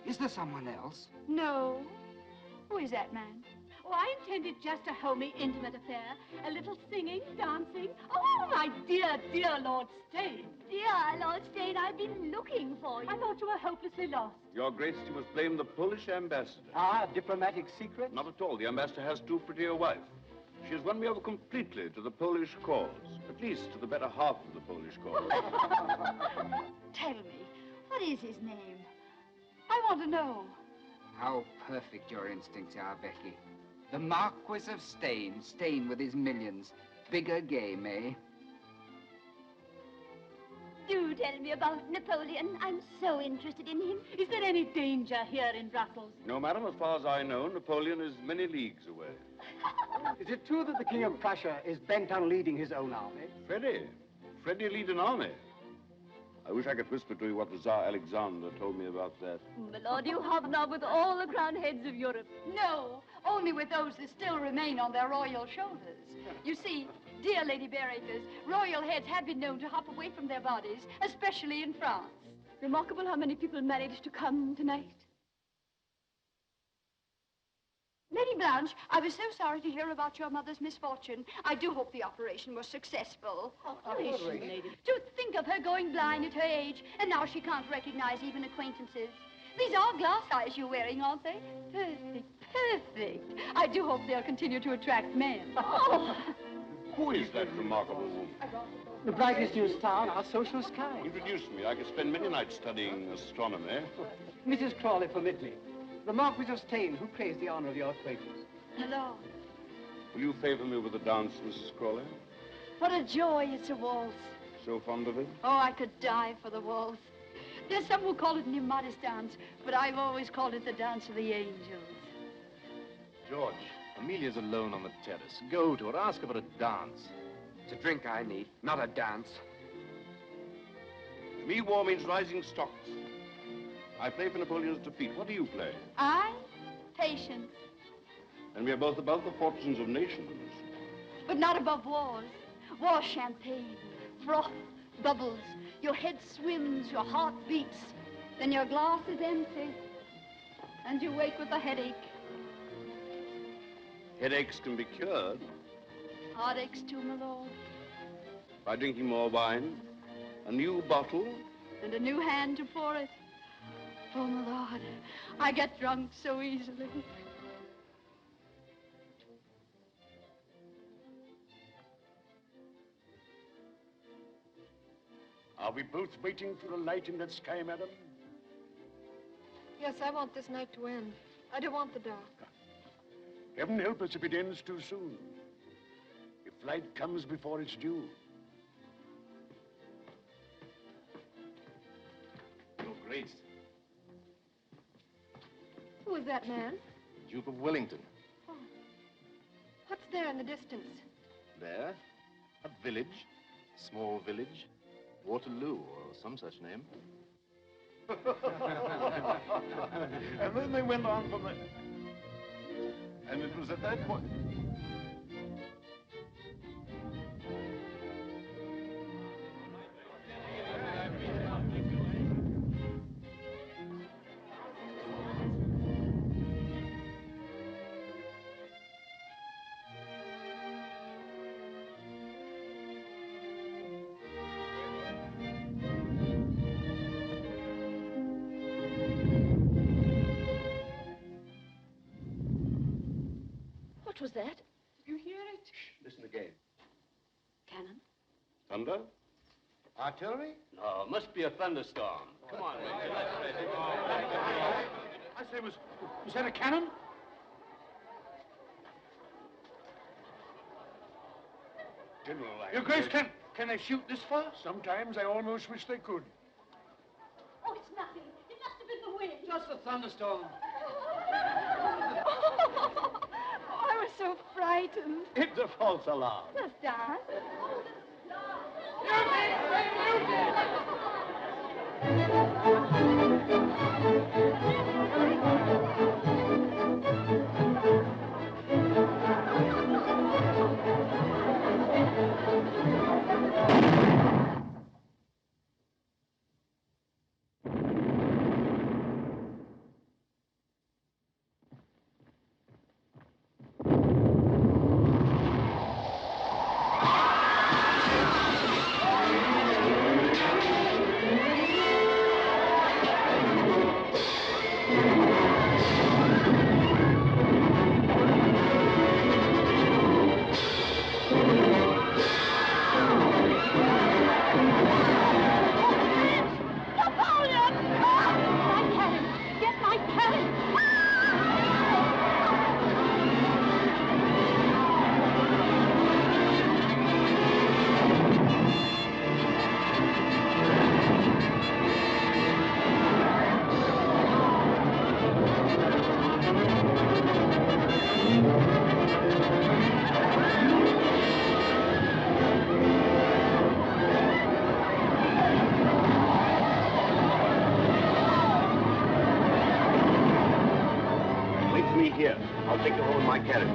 Speaker 6: Is there someone else?
Speaker 2: No. Who is that man?
Speaker 12: Oh, I intended just a homey, intimate affair. A little singing, dancing. Oh, my dear, dear Lord Stane. Dear Lord Stane, I've been looking for you. I thought you were hopelessly lost.
Speaker 9: Your Grace, you must blame the Polish ambassador.
Speaker 14: Ah, diplomatic secret?
Speaker 9: Not at all. The ambassador has too pretty a wife. She has won me over completely to the Polish cause. At least to the better half of the Polish cause.
Speaker 2: Tell me, what is his name? I want to know.
Speaker 6: How perfect your instincts are, Becky. The Marquis of Stane. Stane with his millions. Bigger game, eh?
Speaker 12: Do tell me about Napoleon. I'm so interested in him. Is there any danger here in Brussels?
Speaker 9: No, madam, as far as I know, Napoleon is many leagues away.
Speaker 14: Is it true that the King of Prussia is bent on leading his own army?
Speaker 9: Freddie lead an army. I wish I could whisper to you what the Tsar Alexander told me about that.
Speaker 12: My lord, you hobnob with all the crowned heads of Europe.
Speaker 2: No, only with those that still remain on their royal shoulders. You see, dear Lady Bareacres, royal heads have been known to hop away from their bodies, especially in France.
Speaker 12: Remarkable how many people managed to come tonight.
Speaker 2: Lady Blanche, I was so sorry to hear about your mother's misfortune. I do hope the operation was successful.
Speaker 12: Operation, lady.
Speaker 2: To think of her going blind at her age, and now she can't recognize even acquaintances. These are glass eyes you're wearing, aren't they? Perfect, perfect. I do hope they'll continue to attract men. Oh.
Speaker 9: Who is that remarkable woman?
Speaker 14: The brightest new star in our social sky.
Speaker 9: Introduce me. I could spend many nights studying astronomy.
Speaker 14: Mrs. Crawley, permit me. The Marquis of Stane, who craves the honor of your acquaintance.
Speaker 2: Hello.
Speaker 9: Will you favor me with a dance, Mrs. Crawley?
Speaker 2: What a joy it's a waltz.
Speaker 9: So fond of it?
Speaker 2: Oh, I could die for the waltz. There's some who call it an immodest dance, but I've always called it the dance of the angels.
Speaker 7: George, Amelia's alone on the terrace. Go to her, ask her for a dance.
Speaker 6: It's a drink I need, not a dance.
Speaker 9: To me, war means rising stocks. I play for Napoleon's defeat. What do you play?
Speaker 2: I? Patience.
Speaker 9: And we are both above the fortunes of nations.
Speaker 2: But not above wars. War champagne, froth, bubbles. Your head swims, your heart beats. Then your glass is empty. And you wake with a headache.
Speaker 9: Headaches can be cured
Speaker 2: Heartaches too, my lord.
Speaker 9: by drinking more wine, a new bottle.
Speaker 2: And a new hand to pour it. Oh, my lord, I get drunk so easily.
Speaker 8: Are we both waiting for a light in that sky, madam?
Speaker 1: Yes, I want this night to end. I don't want the dark.
Speaker 8: Heaven help us if it ends too soon. If light comes before it's due.
Speaker 7: Your Grace,
Speaker 1: Who is that man?
Speaker 7: Duke of Wellington.
Speaker 1: Oh. What's there in the distance?
Speaker 7: There, a village, small village, Waterloo, or some such name.
Speaker 8: And then they went on from there. And it was at that point.
Speaker 2: What was that?
Speaker 3: You hear it?
Speaker 11: Listen again.
Speaker 2: Cannon?
Speaker 9: Thunder?
Speaker 11: Artillery?
Speaker 15: No, must be a thunderstorm. Come on, Major, let's ready.
Speaker 8: I say, was that a cannon?
Speaker 9: General,
Speaker 8: Your Grace, can they shoot this far? Sometimes I almost wish they could.
Speaker 12: Oh, it's nothing. It must have been the wind.
Speaker 14: Just a thunderstorm.
Speaker 1: Oh, I was so frightened.
Speaker 8: It's a false alarm.
Speaker 1: Let's dance.
Speaker 12: Napoleon! My cannon! Get my cannon!
Speaker 9: Wait for me here. I'll take you home in my carriage.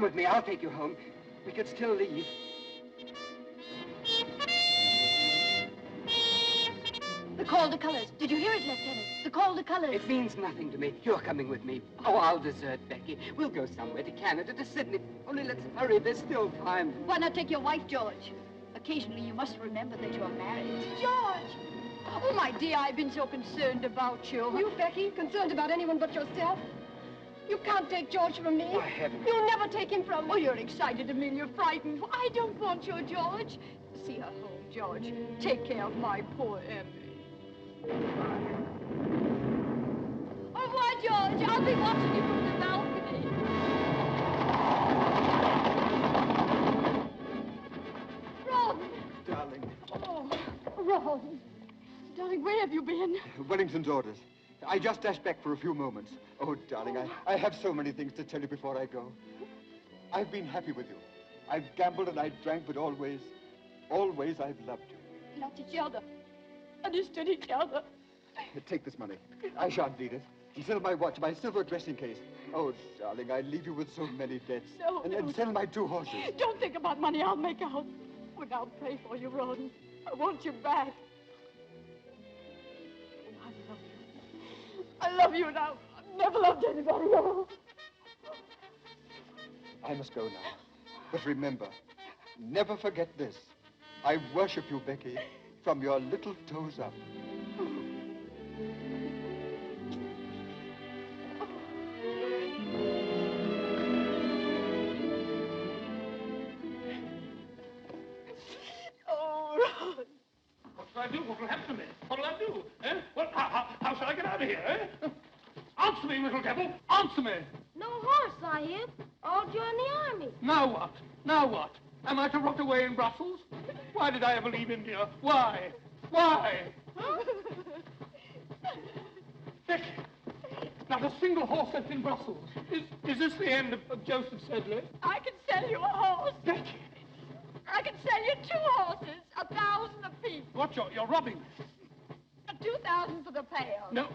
Speaker 6: Come with me. I'll take you home. We could still leave.
Speaker 2: The call to colors. Did you hear it, Lieutenant? The call to colors.
Speaker 6: It means nothing to me. You're coming with me. Oh, I'll desert Becky. We'll go somewhere, to Canada, to Sydney. Only let's hurry. There's still time.
Speaker 2: Why not take your wife, George? Occasionally, you must remember that you're married. George! Oh, my dear, I've been so concerned about you.
Speaker 1: You, Becky, concerned about anyone but yourself? You can't take George from me.
Speaker 6: I haven't.
Speaker 1: You'll never take him from me.
Speaker 2: Oh, you're excited, Amelia, frightened. I don't want your George. See her home, George. Take care of my poor Emmy. Au revoir, George. I'll be watching you from the balcony. Ron!
Speaker 11: Darling.
Speaker 2: Oh, Ron. Darling, where have you been?
Speaker 11: Wellington's orders. I just dashed back for a few moments. Oh, darling, I have so many things to tell you before I go. I've been happy with you. I've gambled and I drank, but always I've loved you.
Speaker 2: Loved each other. Understood each other.
Speaker 11: Take this money. I shan't need it. And sell my watch, my silver dressing case. Oh, darling, I leave you with so many debts.
Speaker 2: No,
Speaker 11: and sell my 2 horses.
Speaker 2: Don't think about money. I'll make out. But I'll pray for you, Ron. I want you back. I love you now. I've never loved anybody else.
Speaker 11: I must go now. But remember, never forget this. I worship you, Becky, from your little toes up.
Speaker 2: Oh, Ron.
Speaker 5: What shall I do? What will happen to me? What will I do? Eh? How shall I get out of here, eh? Answer me, little devil! Answer me!
Speaker 1: No horse, Sahib. I'll join the army.
Speaker 5: Now what? Now what? Am I to rot away in Brussels? Why did I ever leave India? Why? Why? Becky, not a single horse left in Brussels. Is this the end of Joseph Sedley?
Speaker 2: I can sell you a horse.
Speaker 5: Becky!
Speaker 2: I can sell you 2 horses, 1,000 apiece.
Speaker 5: What, you're robbing me?
Speaker 2: 2,000 for the pail.
Speaker 5: No,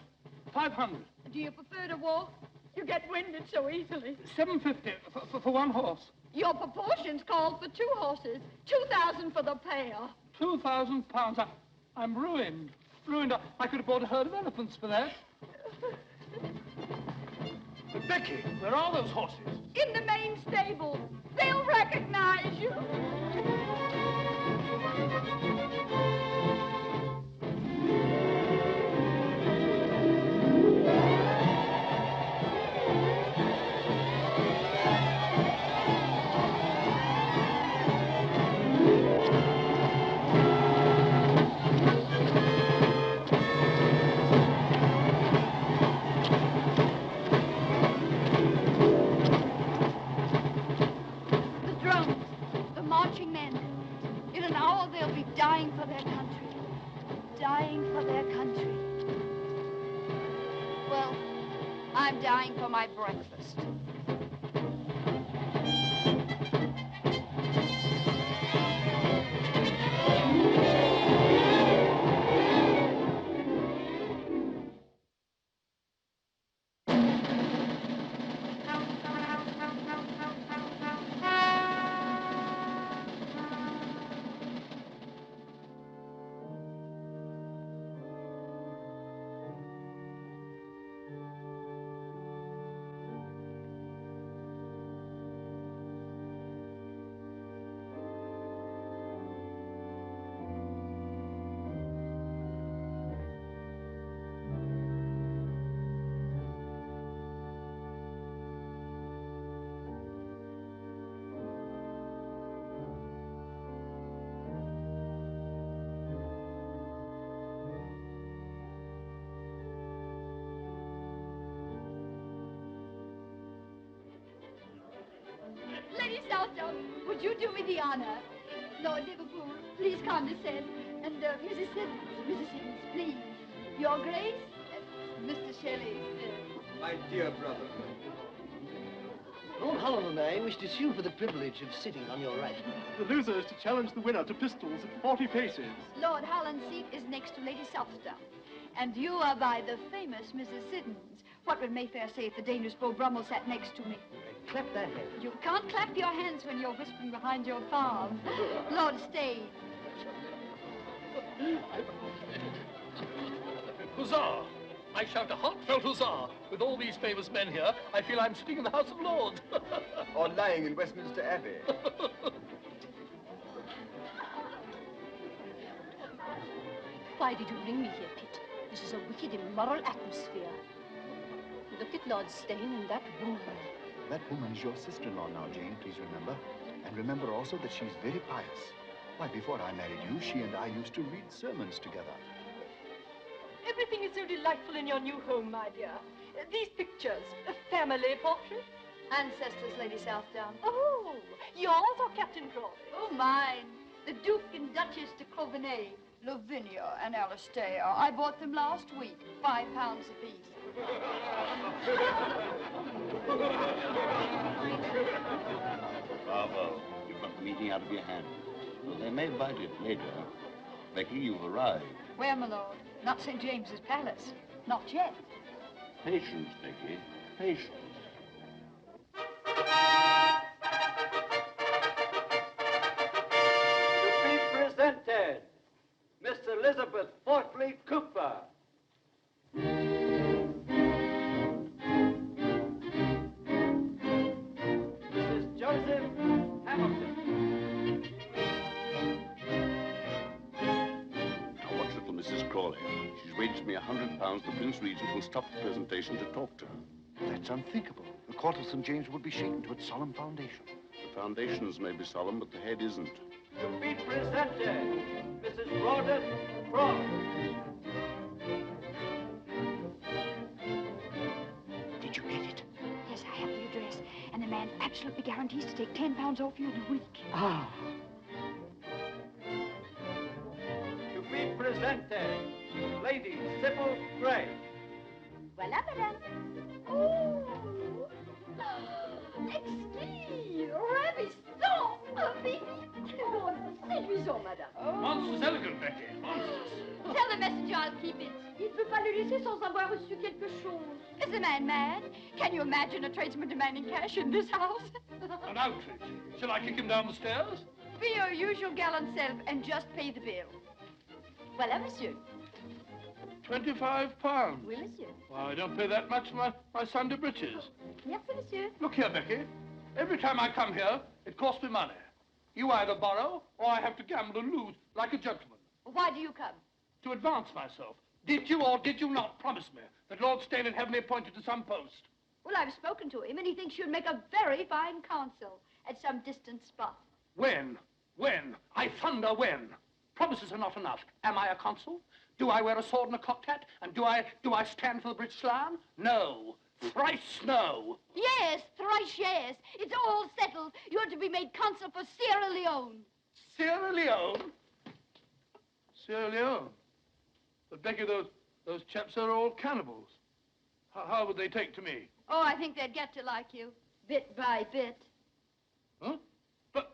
Speaker 5: 500.
Speaker 2: Do you prefer to walk? You get winded so easily.
Speaker 5: 750 for 1 horse.
Speaker 2: Your proportions called for 2 horses. 2,000 for the pail.
Speaker 5: 2,000 pounds. I'm ruined. Ruined. I could have bought a herd of elephants for that. But Becky, where are those horses?
Speaker 2: In the main stable. They'll recognize you. Marching men. In an hour, they'll be dying for their country. Dying for their country. Well, I'm dying for my breakfast. Lady Southdown, would you do me the honor? Lord Liverpool, please condescend. And Mrs. Siddons, please. Your Grace, Mr. Shelley.
Speaker 11: My dear brother.
Speaker 16: Lord Holland and I wish to sue for the privilege of sitting on your right.
Speaker 14: The loser is to challenge the winner to pistols at 40 paces.
Speaker 2: Lord Holland's seat is next to Lady Southdown. And you are by the famous Mrs. Siddons. What would Mayfair say if the dangerous Beau Brummel sat next to me?
Speaker 16: clap their hands.
Speaker 2: You can't clap your hands when you're whispering behind your palm. Lord Stane.
Speaker 5: Huzzah! I shout a heartfelt huzzah. With all these famous men here, I feel I'm sitting in the House of Lords.
Speaker 11: Or lying in Westminster Abbey.
Speaker 12: Why did you bring me here, Pitt? This is a wicked, immoral atmosphere. Look at Lord Stane and that woman.
Speaker 10: That woman is your sister-in-law now, Jane, please remember. And remember also that she's very pious. Why, before I married you, she and I used to read sermons together.
Speaker 17: Everything is so delightful in your new home, my dear. These pictures, family portraits.
Speaker 2: Ancestors, Lady Southdown.
Speaker 17: Oh, yours or Captain Crawley?
Speaker 2: Oh, mine. The Duke and Duchess de Coveney, Lavinia and Alistair. I bought them last week, £5 apiece.
Speaker 9: Bravo. You've got the meeting out of your hands. Well, they may bite it later. Becky, you've arrived.
Speaker 2: Where, my lord? Not St. James's Palace. Not yet.
Speaker 9: Patience, Becky. Patience.
Speaker 14: To be presented, Miss Elizabeth Fortley Cooper. Mrs. Joseph Hamilton.
Speaker 9: Now, watch little Mrs. Crawley. She's waged me £100 the Prince Regent will stop the presentation to talk to her.
Speaker 10: That's unthinkable. The court of St. James will be shaken to its solemn foundation.
Speaker 9: The foundations may be solemn, but the head isn't.
Speaker 14: To be presented, Mrs. Rawdon Frost.
Speaker 2: Did you get it? Yes, I have the address. And the man absolutely guarantees to take £10 off you in a week.
Speaker 14: Ah. To be presented, Lady Sybil Gray.
Speaker 2: Voilà, madame. Oh! Exquis! Ravissant! Magnifique! Oh, séduisant, madame.
Speaker 5: Monstrous elegant, Becky. Monstrous.
Speaker 2: Tell the messenger I'll keep it. Il ne peut pas le laisser sans avoir reçu quelque chose. Is the man mad? Can you imagine a tradesman demanding cash in this house?
Speaker 5: An outrage. Shall I kick him down the stairs?
Speaker 2: Be your usual gallant self and just pay the bill. Voilà, monsieur.
Speaker 5: £25.
Speaker 2: Oui, monsieur.
Speaker 5: Well, I don't pay that much for my Sunday breeches.
Speaker 2: Merci, monsieur.
Speaker 5: Look here, Becky. Every time I come here, it costs me money. You either borrow, or I have to gamble and lose like a gentleman.
Speaker 2: Why do you come?
Speaker 5: To advance myself. Did you or did you not promise me that Lord Stane would have me appointed to some post?
Speaker 2: Well, I've spoken to him, and he thinks you'd make a very fine consul at some distant spot.
Speaker 5: When? When? I thunder when? Promises are not enough. Am I a consul? Do I wear a sword and a cocked hat? And do I stand for the British Lion? No. Thrice no.
Speaker 2: Yes, thrice yes. It's all settled. You're to be made consul for Sierra Leone.
Speaker 5: Sierra Leone? Sierra Leone? But Becky, those chaps are all cannibals. How would they take to me?
Speaker 2: Oh, I think they'd get to like you, bit by bit.
Speaker 5: Huh? But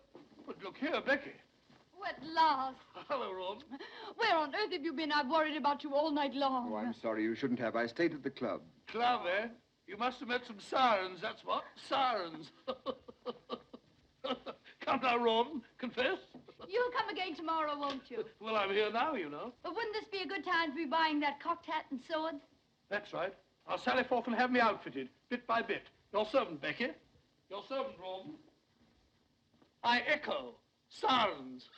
Speaker 5: look here, Becky.
Speaker 2: At last.
Speaker 5: Hello, Ron.
Speaker 2: Where on earth have you been? I've worried about you all night long.
Speaker 11: Oh, I'm sorry. You shouldn't have. I stayed at the club.
Speaker 5: Club, eh? You must have met some sirens, that's what. Sirens. Come now, Ron. Confess.
Speaker 2: You'll come again tomorrow, won't you?
Speaker 5: Well, I'm here now, you know.
Speaker 2: But wouldn't this be a good time to be buying that cocked hat and sword?
Speaker 5: That's right. I'll sally forth and have me outfitted, bit by bit. Your servant, Becky. Your servant, Ron. I echo. Sirens.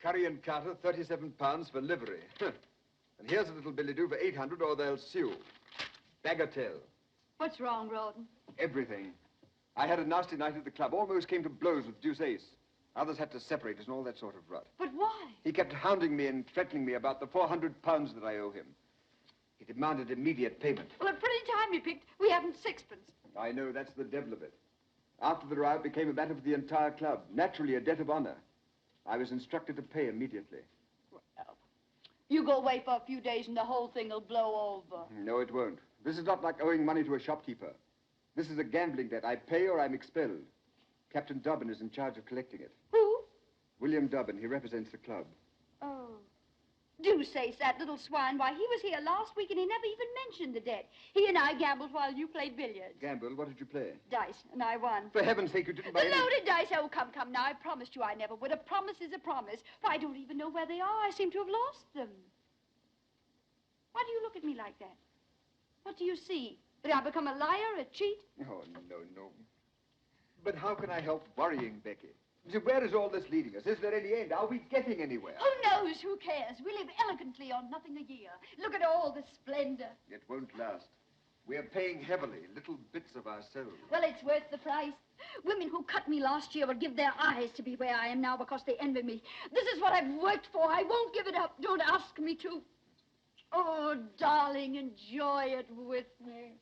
Speaker 11: Curry and Carter, £37 for livery. And here's a little billet-doux for 800 or they'll sue. Bagatelle.
Speaker 2: What's wrong, Rawdon?
Speaker 11: Everything. I had a nasty night at the club. Almost came to blows with Deuce Ace. Others had to separate us and all that sort of rot.
Speaker 2: But why?
Speaker 11: He kept hounding me and threatening me about the £400 that I owe him. He demanded immediate payment.
Speaker 2: Well, a pretty time you picked. We haven't sixpence.
Speaker 11: I know, that's the devil of it. After the row, it became a matter for the entire club. Naturally, a debt of honor. I was instructed to pay immediately.
Speaker 2: Well, you go away for a few days and the whole thing will blow over.
Speaker 11: No, it won't. This is not like owing money to a shopkeeper. This is a gambling debt. I pay or I'm expelled. Captain Dobbin is in charge of collecting it.
Speaker 2: Who?
Speaker 11: William Dobbin. He represents the club.
Speaker 2: Oh. Do say, that little swine. Why, he was here last week and he never even mentioned the debt. He and I gambled while you played billiards.
Speaker 11: Gamble? What did you play?
Speaker 2: Dice, and I won.
Speaker 11: For heaven's sake, you didn't buy
Speaker 2: The
Speaker 11: any...
Speaker 2: loaded dice. Oh, come now. I promised you I never would. A promise is a promise. Why, I don't even know where they are. I seem to have lost them. Why do you look at me like that? What do you see? That I've become a liar, a cheat?
Speaker 11: Oh, no. But how can I help worrying, Becky? See, where is all this leading us? Is there any end? Are we getting anywhere?
Speaker 2: Who knows? Who cares? We live elegantly on nothing a year. Look at all the splendor.
Speaker 11: It won't last. We're paying heavily, little bits of ourselves.
Speaker 2: Well, it's worth the price. Women who cut me last year would give their eyes to be where I am now because they envy me. This is what I've worked for. I won't give it up. Don't ask me to. Oh, darling, enjoy it with me.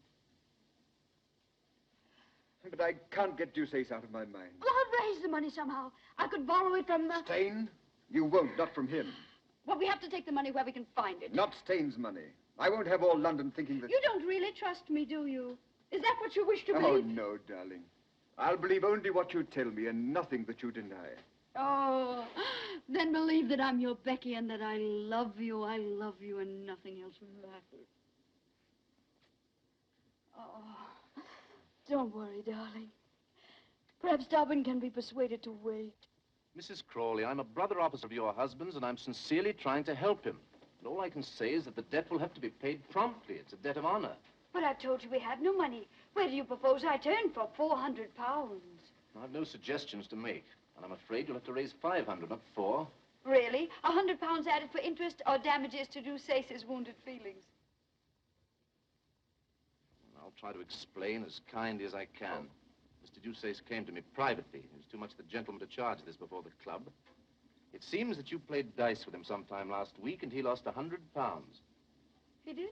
Speaker 11: But I can't get Dusace out of my mind.
Speaker 2: Well, I'll raise the money somehow. I could borrow it from...
Speaker 11: Stain? You won't, not from him.
Speaker 2: Well, we have to take the money where we can find it.
Speaker 11: Not Stain's money. I won't have all London thinking that...
Speaker 2: You don't really trust me, do you? Is that what you wish to
Speaker 11: Oh,
Speaker 2: believe?
Speaker 11: no, darling. I'll believe only what you tell me and nothing that you deny.
Speaker 2: Oh, then believe that I'm your Becky and that I love you, and nothing else matters. Oh, don't worry, darling. Perhaps Dobbin can be persuaded to wait.
Speaker 7: Mrs. Crawley, I'm a brother officer of your husband's, and I'm sincerely trying to help him. And all I can say is that the debt will have to be paid promptly. It's a debt of honor.
Speaker 2: But I told you we have no money. Where do you propose I turn for 400 pounds?
Speaker 7: I've no suggestions to make, and I'm afraid you'll have to raise 500, not 4.
Speaker 2: Really? 100 pounds added for interest or damages to Dusace's wounded feelings?
Speaker 7: I'll try to explain as kindly as I can. Mr. Dusace came to me privately. He was too much the gentleman to charge this before the club. It seems that you played dice with him sometime last week, and he lost 100 pounds.
Speaker 2: He did?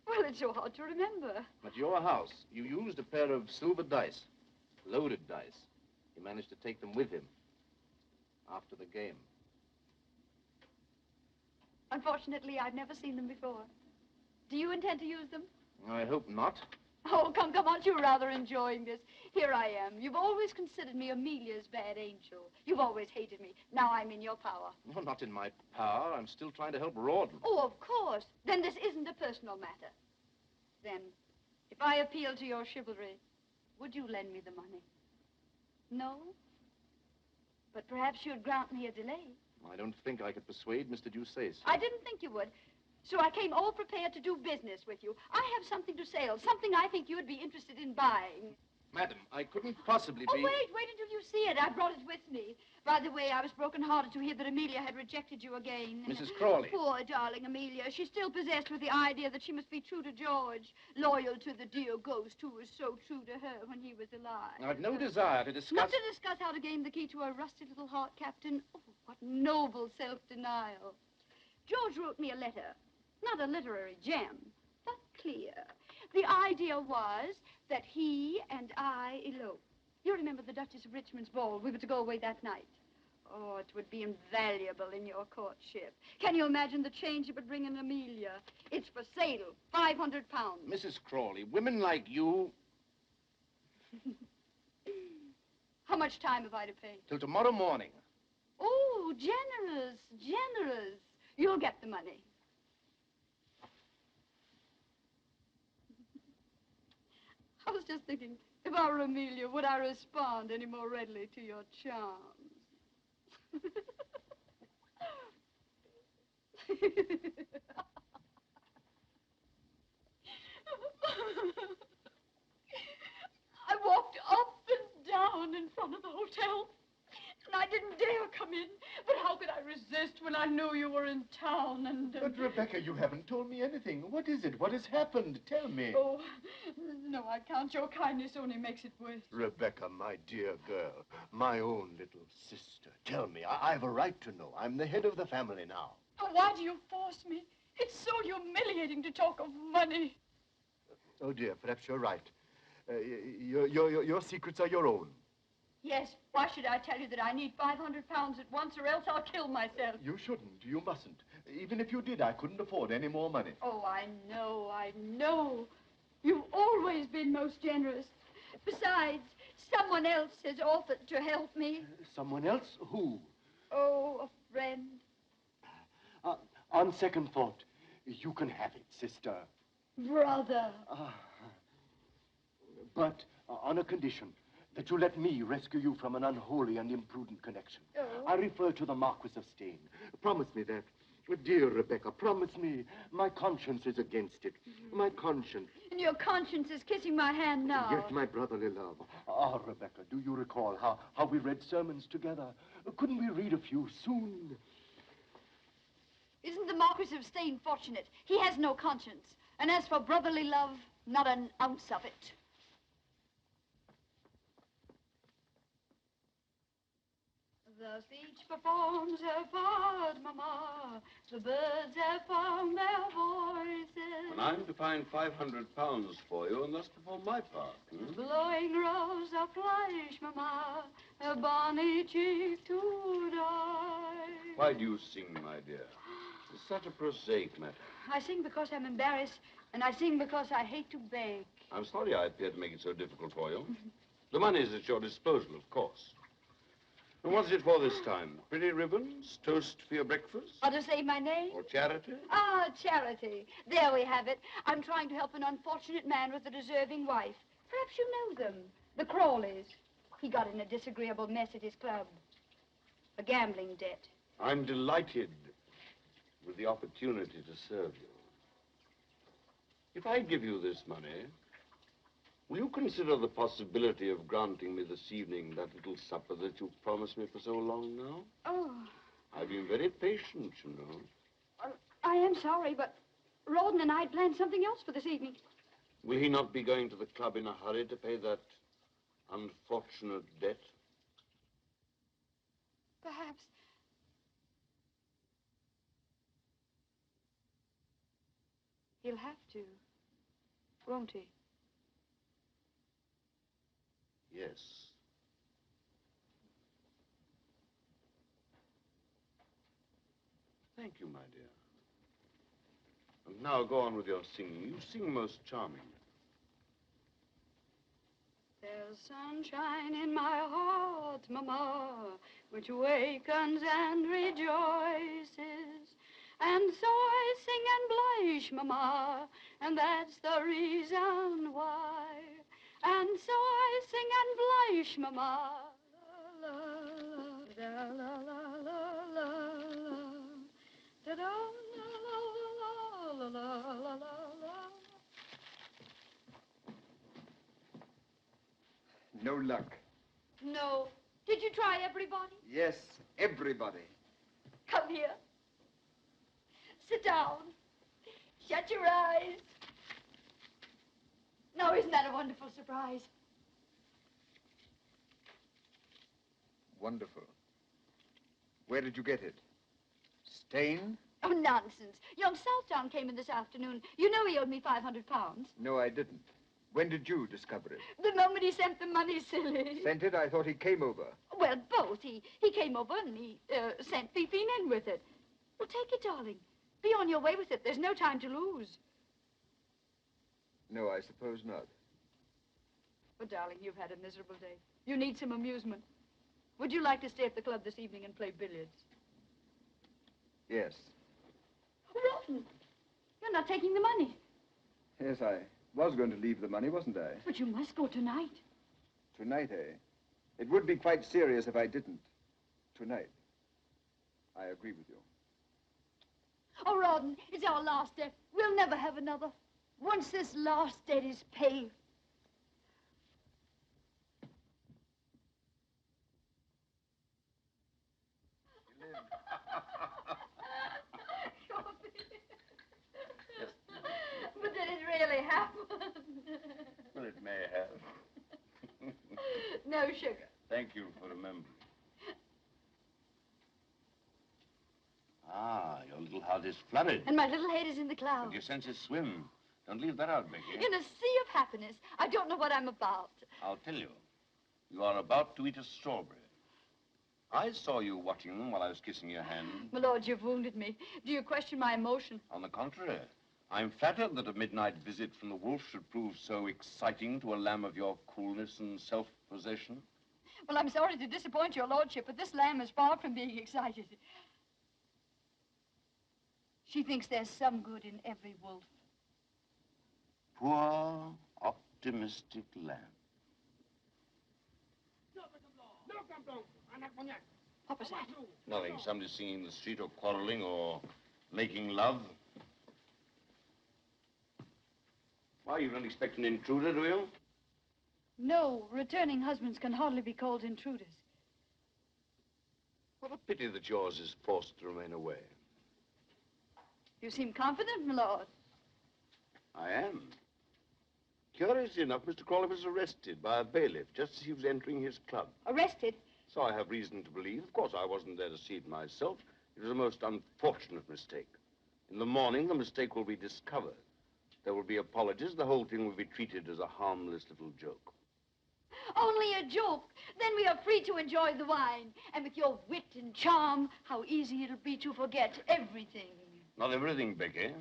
Speaker 2: Well, it's so hard to remember.
Speaker 7: At your house, you used a pair of silver dice, loaded dice. He managed to take them with him after the game.
Speaker 2: Unfortunately, I've never seen them before. Do you intend to use them?
Speaker 7: I hope not.
Speaker 2: Oh, come, aren't you rather enjoying this? Here I am. You've always considered me Amelia's bad angel. You've always hated me. Now I'm in your power.
Speaker 7: No, not in my power. I'm still trying to help Rawdon.
Speaker 2: Oh, of course. Then this isn't a personal matter. Then, if I appeal to your chivalry, would you lend me the money? No? But perhaps you'd grant me a delay.
Speaker 7: I don't think I could persuade Mr. Dusace.
Speaker 2: I didn't think you would. So I came all prepared to do business with you. I have something to sell, something I think you'd be interested in buying.
Speaker 7: Madam, I couldn't possibly be...
Speaker 2: Oh, wait until you see it. I brought it with me. By the way, I was broken-hearted to hear that Amelia had rejected you again.
Speaker 7: Mrs. Crawley.
Speaker 2: Poor darling Amelia. She's still possessed with the idea that she must be true to George, loyal to the dear ghost who was so true to her when he was alive.
Speaker 7: I've no desire to discuss...
Speaker 2: Not to discuss how to gain the key to her rusty little heart, Captain. Oh, what noble self-denial. George wrote me a letter. Not a literary gem, but clear. The idea was that he and I elope. You remember the Duchess of Richmond's ball? We were to go away that night. Oh, it would be invaluable in your courtship. Can you imagine the change it would bring in Amelia? It's for sale, 500 pounds.
Speaker 7: Mrs. Crawley, women like you...
Speaker 2: How much time have I to pay?
Speaker 7: Till tomorrow morning.
Speaker 2: Oh, generous, generous. You'll get the money. I was just thinking, if I were Amelia, would I respond any more readily to your charms? I walked up and down in front of the hotel, and I didn't dare come in. But how could I resist when I knew you were in town and...
Speaker 10: But, Rebecca, you haven't told me anything. What is it? What has happened? Tell me.
Speaker 2: Oh, no, I can't. Your kindness only makes it worse.
Speaker 10: Rebecca, my dear girl, my own little sister. Tell me. I've a right to know. I'm the head of the family now.
Speaker 2: Oh, why do you force me? It's so humiliating to talk of money.
Speaker 10: Oh, dear, perhaps you're right. Your secrets are your own.
Speaker 2: Yes, why should I tell you that I need 500 pounds at once or else I'll kill myself?
Speaker 10: You shouldn't. You mustn't. Even if you did, I couldn't afford any more money.
Speaker 2: Oh, I know. You've always been most generous. Besides, someone else has offered to help me.
Speaker 10: Someone else? Who?
Speaker 2: Oh, a friend.
Speaker 10: On second thought, you can have it, sister.
Speaker 2: Brother.
Speaker 10: But on a condition that you let me rescue you from an unholy and imprudent connection.
Speaker 2: Oh.
Speaker 10: I refer to the Marquis of Stane. Promise me that. Dear Rebecca, promise me. My conscience is against it. My conscience.
Speaker 2: And your conscience is kissing my hand now.
Speaker 10: Yes, my brotherly love. Ah, Rebecca, do you recall how we read sermons together? Couldn't we read a few soon?
Speaker 2: Isn't the Marquis of Stane fortunate? He has no conscience. And as for brotherly love, not an ounce of it. Thus each performs her part, Mama. The birds have found their voices.
Speaker 9: And I'm to find £500 for you and thus perform my part.
Speaker 2: Blowing rows of flesh, Mama. A bonny cheek to die.
Speaker 9: Why do you sing, my dear? It's such a prosaic matter.
Speaker 2: I sing because I'm embarrassed, and I sing because I hate to beg.
Speaker 9: I'm sorry I appear to make it so difficult for you. The money's at your disposal, of course. And what's it for this time? Pretty ribbons? Toast for your breakfast?
Speaker 2: Or to say my name?
Speaker 9: Or charity?
Speaker 2: Ah, charity. There we have it. I'm trying to help an unfortunate man with a deserving wife. Perhaps you know them. The Crawleys. He got in a disagreeable mess at his club. A gambling debt.
Speaker 9: I'm delighted with the opportunity to serve you. If I give you this money, will you consider the possibility of granting me this evening that little supper that you've promised me for so long now?
Speaker 2: Oh.
Speaker 9: I've been very patient, you know.
Speaker 2: I am sorry, but Rawdon and I had planned something else for this evening.
Speaker 9: Will he not be going to the club in a hurry to pay that unfortunate debt?
Speaker 2: Perhaps. He'll have to, won't he?
Speaker 9: Yes. Thank you, my dear. And now go on with your singing. You sing most charmingly.
Speaker 2: There's sunshine in my heart, Mama, which wakens and rejoices. And so I sing and blush, Mama, and that's the reason why. And so I sing and blush, Mama. La, la, la, la, la, la, da, da, la, la, la, la, la, la.
Speaker 11: No luck.
Speaker 2: No. Did you try everybody?
Speaker 11: Yes, everybody.
Speaker 2: Come here. Sit down. Shut your eyes. Now, isn't that a wonderful surprise?
Speaker 11: Wonderful. Where did you get it? Stane?
Speaker 2: Oh, nonsense. Young Southdown came in this afternoon. You know he owed me £500.
Speaker 11: No, I didn't. When did you discover it?
Speaker 2: The moment he sent the money, silly.
Speaker 11: Sent it? I thought he came over.
Speaker 2: Well, both. He came over and he sent Fifine in with it. Well, take it, darling. Be on your way with it. There's no time to lose.
Speaker 11: No, I suppose not.
Speaker 2: But, darling, you've had a miserable day. You need some amusement. Would you like to stay at the club this evening and play billiards?
Speaker 11: Yes.
Speaker 2: Rotten. You're not taking the money.
Speaker 11: Yes, I was going to leave the money, wasn't I?
Speaker 2: But you must go tonight.
Speaker 11: Tonight, eh? It would be quite serious if I didn't. Tonight. I agree with you.
Speaker 2: Oh, Rawdon, it's our last debt. We'll never have another. Once this last debt is paid. But did it really happen?
Speaker 9: Well, it may have.
Speaker 2: No sugar.
Speaker 9: Thank you for remembering. Ah, your little heart is flooded.
Speaker 2: And my little head is in the
Speaker 9: And
Speaker 2: clouds.
Speaker 9: your senses swim. Don't leave that out, Becky.
Speaker 2: In a sea of happiness. I don't know what I'm about.
Speaker 9: I'll tell you. You are about to eat a strawberry. I saw you watching them while I was kissing your hand.
Speaker 2: My lord, you've wounded me. Do you question my emotion?
Speaker 9: On the contrary, I'm flattered that a midnight visit from the wolf should prove so exciting to a lamb of your coolness and self-possession.
Speaker 2: Well, I'm sorry to disappoint your lordship, but this lamb is far from being excited. She thinks there's some good in every wolf.
Speaker 9: Poor, optimistic lamb.
Speaker 2: What was that?
Speaker 9: Nothing. Somebody singing in the street or quarreling or making love. Why, you don't expect an intruder, do you?
Speaker 2: No, returning husbands can hardly be called intruders.
Speaker 9: What a pity that yours is forced to remain away.
Speaker 2: You seem confident, my lord.
Speaker 9: I am. Curiously enough, Mr. Crawley was arrested by a bailiff just as he was entering his club.
Speaker 2: Arrested?
Speaker 9: So I have reason to believe. Of course, I wasn't there to see it myself. It was a most unfortunate mistake. In the morning, the mistake will be discovered. There will be apologies. The whole thing will be treated as a harmless little joke.
Speaker 2: Only a joke. Then we are free to enjoy the wine. And with your wit and charm, how easy it'll be to forget everything.
Speaker 9: Not everything, Becky.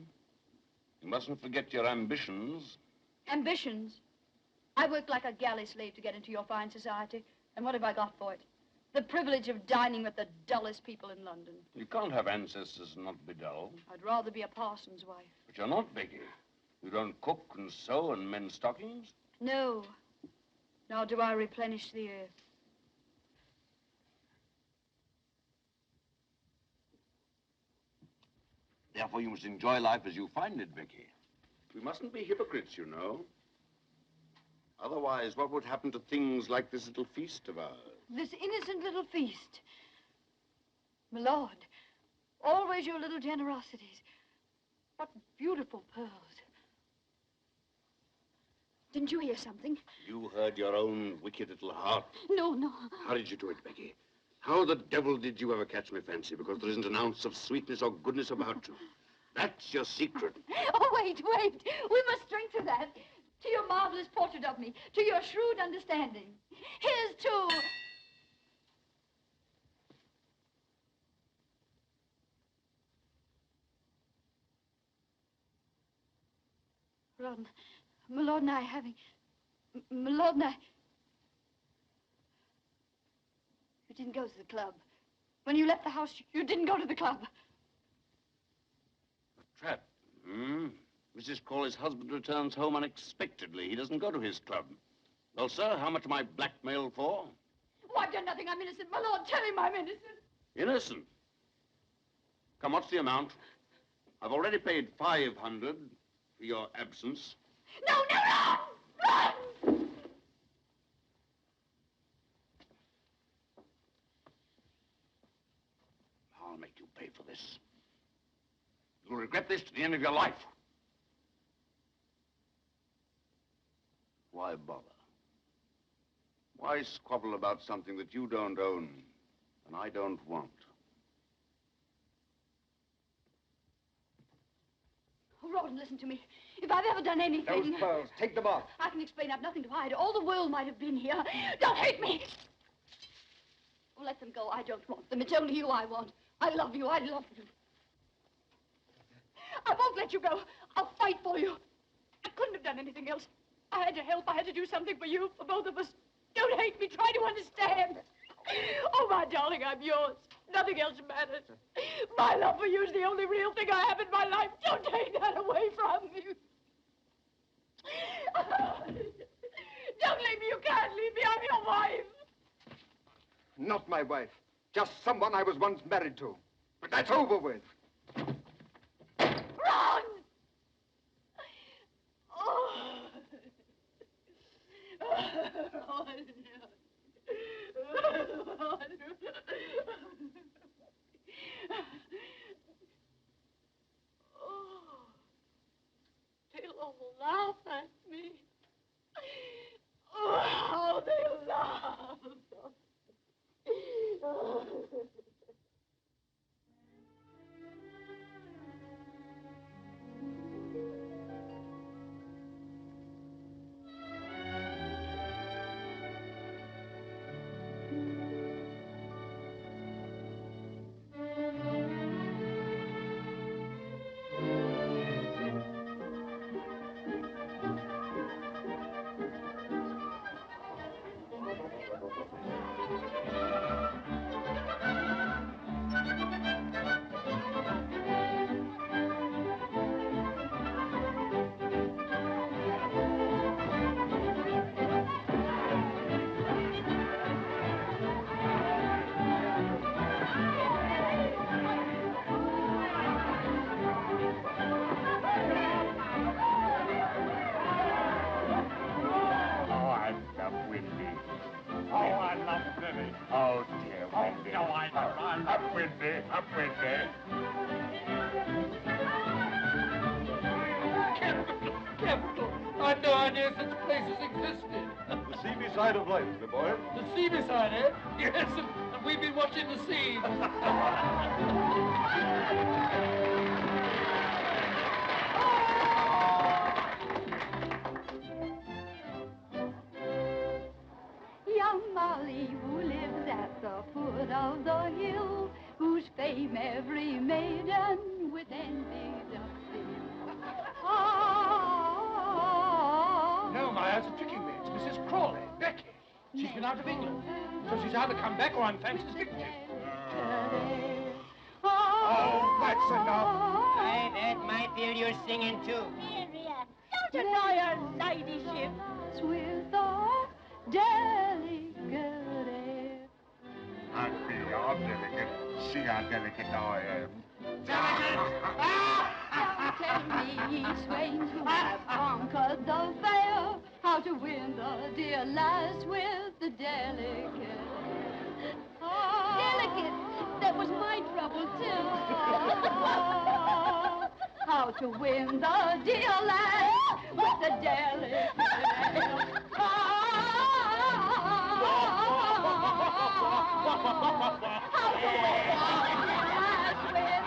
Speaker 9: You mustn't forget your ambitions.
Speaker 2: Ambitions? I worked like a galley slave to get into your fine society. And what have I got for it? The privilege of dining with the dullest people in London.
Speaker 9: You can't have ancestors and not be dull.
Speaker 2: I'd rather be a parson's wife.
Speaker 9: But you're not, Becky. You don't cook and sew and mend stockings.
Speaker 2: No. Nor do I replenish the earth.
Speaker 9: Therefore, you must enjoy life as you find it, Becky. We mustn't be hypocrites, you know. Otherwise, what would happen to things like this little feast of ours?
Speaker 2: This innocent little feast. My lord, always your little generosities. What beautiful pearls. Didn't you hear something?
Speaker 9: You heard your own wicked little heart.
Speaker 2: No, no.
Speaker 9: How did you do it, Becky? How the devil did you ever catch my fancy? Because there isn't an ounce of sweetness or goodness about you. That's your secret.
Speaker 2: Oh, wait, wait. We must drink to that. To your marvelous portrait of me. To your shrewd understanding. Here's to... Ron, my lord and I having... My lord and I... You didn't go to the club. When you left the house, you didn't go to the club.
Speaker 9: Trap. Hmm? Mrs. Crawley's husband returns home unexpectedly. He doesn't go to his club. Well, sir, how much am I blackmailed for?
Speaker 2: Oh, I've done nothing. I'm innocent. My lord, tell him I'm innocent.
Speaker 9: Innocent. Come, what's the amount? I've already paid 500 for your absence.
Speaker 2: No, no, Ron! Run!
Speaker 9: I'll make you pay for this. You'll regret this to the end of your life. Why bother? Why squabble about something that you don't own and I don't want?
Speaker 2: Oh, Ron, listen to me. If I've ever done anything...
Speaker 11: Those pearls, take them off.
Speaker 2: I can explain. I've nothing to hide. All the world might have been here. Don't hate me! Oh, let them go. I don't want them. It's only you I want. I love you. I love you. I won't let you go. I'll fight for you. I couldn't have done anything else. I had to help. I had to do something for you, for both of us. Don't hate me. Try to understand. Oh, my darling, I'm yours. Nothing else matters. My love for you is the only real thing I have in my life. Don't take that away from me. Don't leave me. You can't leave me. I'm your wife.
Speaker 11: Not my wife. Just someone I was once married to. But that's over with.
Speaker 2: Ron! Oh. They'll all laugh at me. Oh, how they laugh.
Speaker 8: Up with it.
Speaker 5: Capital! I had no idea such places existed.
Speaker 9: The seamy side of life, my boy.
Speaker 5: The seamy side, eh? Yes, and we've been watching the sea.
Speaker 12: Young Molly, who lives at the foot of the hill, whose fame every maiden with envy doth fill.
Speaker 5: No, my eyes are tricking me. It's Mrs. Crawley, Becky. She's been out of England. So she's either come back or I'm Fancy's victim.
Speaker 8: Oh, that's enough.
Speaker 16: Aye, that, my dear, you're singing too.
Speaker 12: Don't annoy her ladyship with the delicate air.
Speaker 8: I feel how delicate. See how delicate I am.
Speaker 12: Don't tell me, swains who have conquered the fair, how to win the dear lass with the delicate air. Delicate? That was my trouble, too. How to win the dear lass with the delicate air. How to win the dear lass with the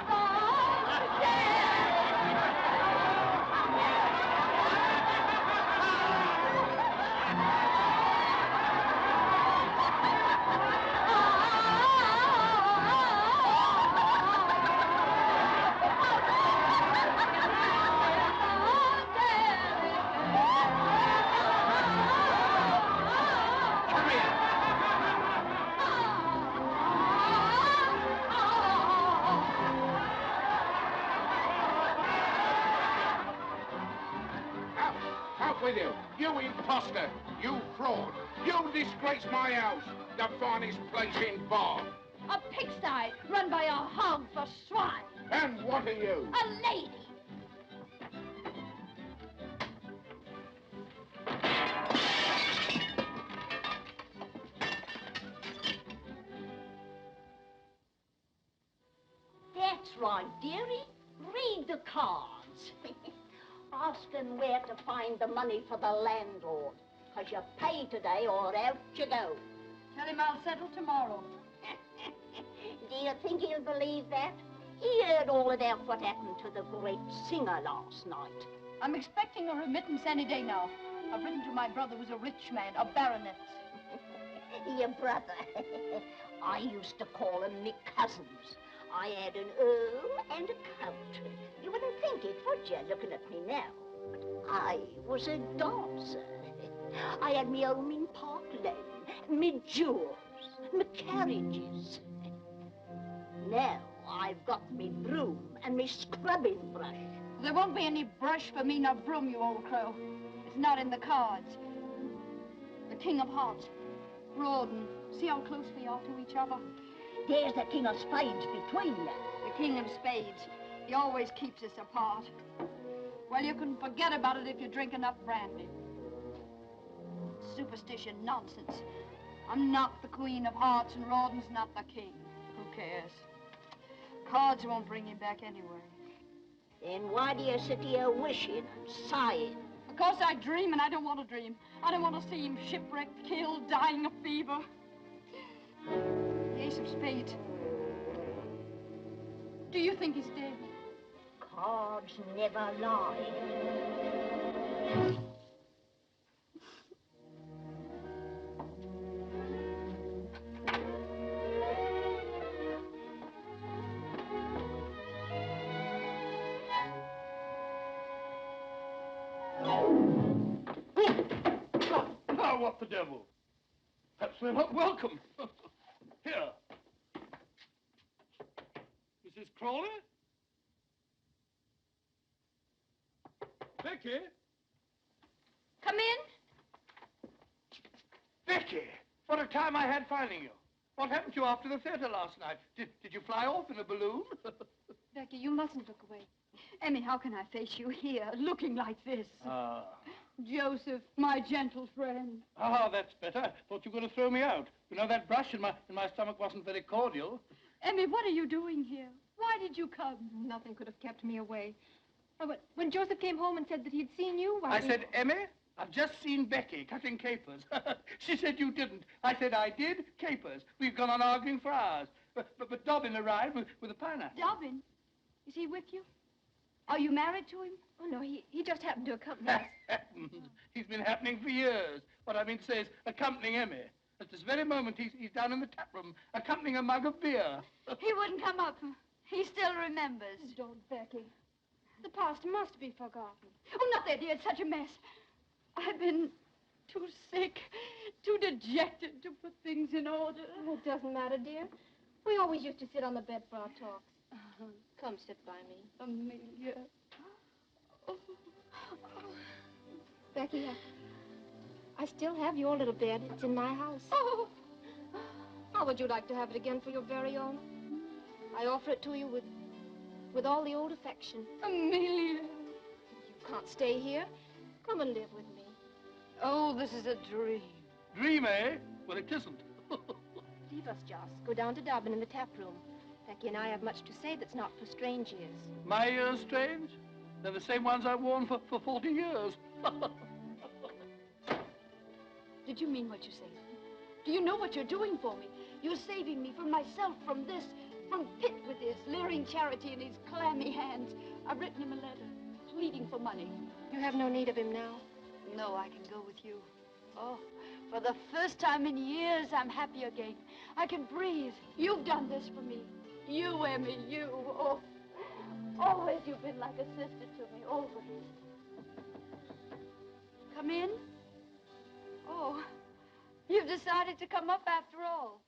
Speaker 8: Out with you. You imposter. You fraud. You disgrace my house. The finest place in Bath.
Speaker 12: a pigsty run by a hog for swine.
Speaker 8: And what are you?
Speaker 12: A lady.
Speaker 13: That's right, dearie. Read the cards. Ask them where to find the money for the landlord. Because you pay today or out you go.
Speaker 2: Tell him I'll settle tomorrow.
Speaker 13: Do you think he'll believe that? He heard all about what happened to the great singer last night.
Speaker 2: I'm expecting a remittance any day now. I've written to my brother who's a rich man, a baronet.
Speaker 13: Your brother. I used to call them me cousins. I had an earl and a count. You wouldn't think it, would you, looking at me now? But I was a dancer. I had me home in Park Lane, me jewels, me carriages. Now I've got me broom and me scrubbing brush.
Speaker 2: There won't be any brush for me nor broom, you old crow. It's not in the cards. The King of Hearts, Rawdon. See how close we are to each other?
Speaker 13: There's the King of Spades between them.
Speaker 2: The King of Spades. He always keeps us apart. Well, you can forget about it if you drink enough brandy. Superstition nonsense. I'm not the Queen of Hearts and Rawdon's not the King. Who cares? Cards won't bring him back anyway.
Speaker 13: Then why do you sit here wishing and sighing?
Speaker 2: Because I dream and I don't want to dream. I don't want to see him shipwrecked, killed, dying of fever. The Ace of Spades. Do you think he's dead?
Speaker 13: Cards never lie.
Speaker 5: Now, what the devil? Perhaps we're not welcome. Here. Mrs. Crawley? Becky?
Speaker 2: Come in.
Speaker 5: Becky! What a time I had finding you. What happened to you after the theater last night? Did you fly off in a balloon?
Speaker 2: Becky, you mustn't look away. Emmy, how can I face you here, looking like this? Joseph, my gentle friend.
Speaker 5: Ah, that's better. Thought you were going to throw me out. You know, that brush in my stomach wasn't very cordial.
Speaker 2: Emmy, what are you doing here? Why did you come?
Speaker 1: Nothing could have kept me away. Oh, but when Joseph came home and said that he'd seen you, why...
Speaker 5: I said, Emmy, I've just seen Becky cutting capers. She said you didn't. I said I did. Capers. We've gone on arguing for hours. But Dobbin arrived with a pineapple.
Speaker 2: Dobbin? Is he with you? Are you married to him?
Speaker 1: Oh, no, he just happened to accompany us.
Speaker 5: He's been happening for years. What I mean to say is accompanying Emmy. At this very moment, he's down in the tap room, accompanying a mug of beer.
Speaker 2: He wouldn't come up. He still remembers.
Speaker 1: Don't, Becky. The past must be forgotten.
Speaker 2: Oh, not that, dear. It's such a mess. I've been too sick, too dejected to put things in order.
Speaker 1: Oh, it doesn't matter, dear. We always used to sit on the bed for our talks. Come sit by me.
Speaker 2: Amelia.
Speaker 1: Oh. Becky, I still have your little bed. It's in my house.
Speaker 2: Oh.
Speaker 1: How would you like to have it again for your very own? I offer it to you with all the old affection.
Speaker 2: Amelia.
Speaker 1: You can't stay here. Come and live with me.
Speaker 2: Oh, this is a dream.
Speaker 5: Dream, eh? Well, it isn't.
Speaker 1: Leave us, Joss. Go down to Dobbin in the tap room. Becky and I have much to say that's not for strange ears.
Speaker 5: My ears strange? They're the same ones I've worn for 40 years.
Speaker 2: Did you mean what you said? Do you know what you're doing for me? You're saving me from myself, from this, from Pitt with his leering charity in his clammy hands. I've written him a letter, pleading for money.
Speaker 1: You have no need of him now.
Speaker 2: No, I can go with you. Oh, for the first time in years, I'm happy again. I can breathe. You've done this for me. You, Emmy, you. Oh, always you've been like a sister to me, always. Come in. Oh, you've decided to come up after all.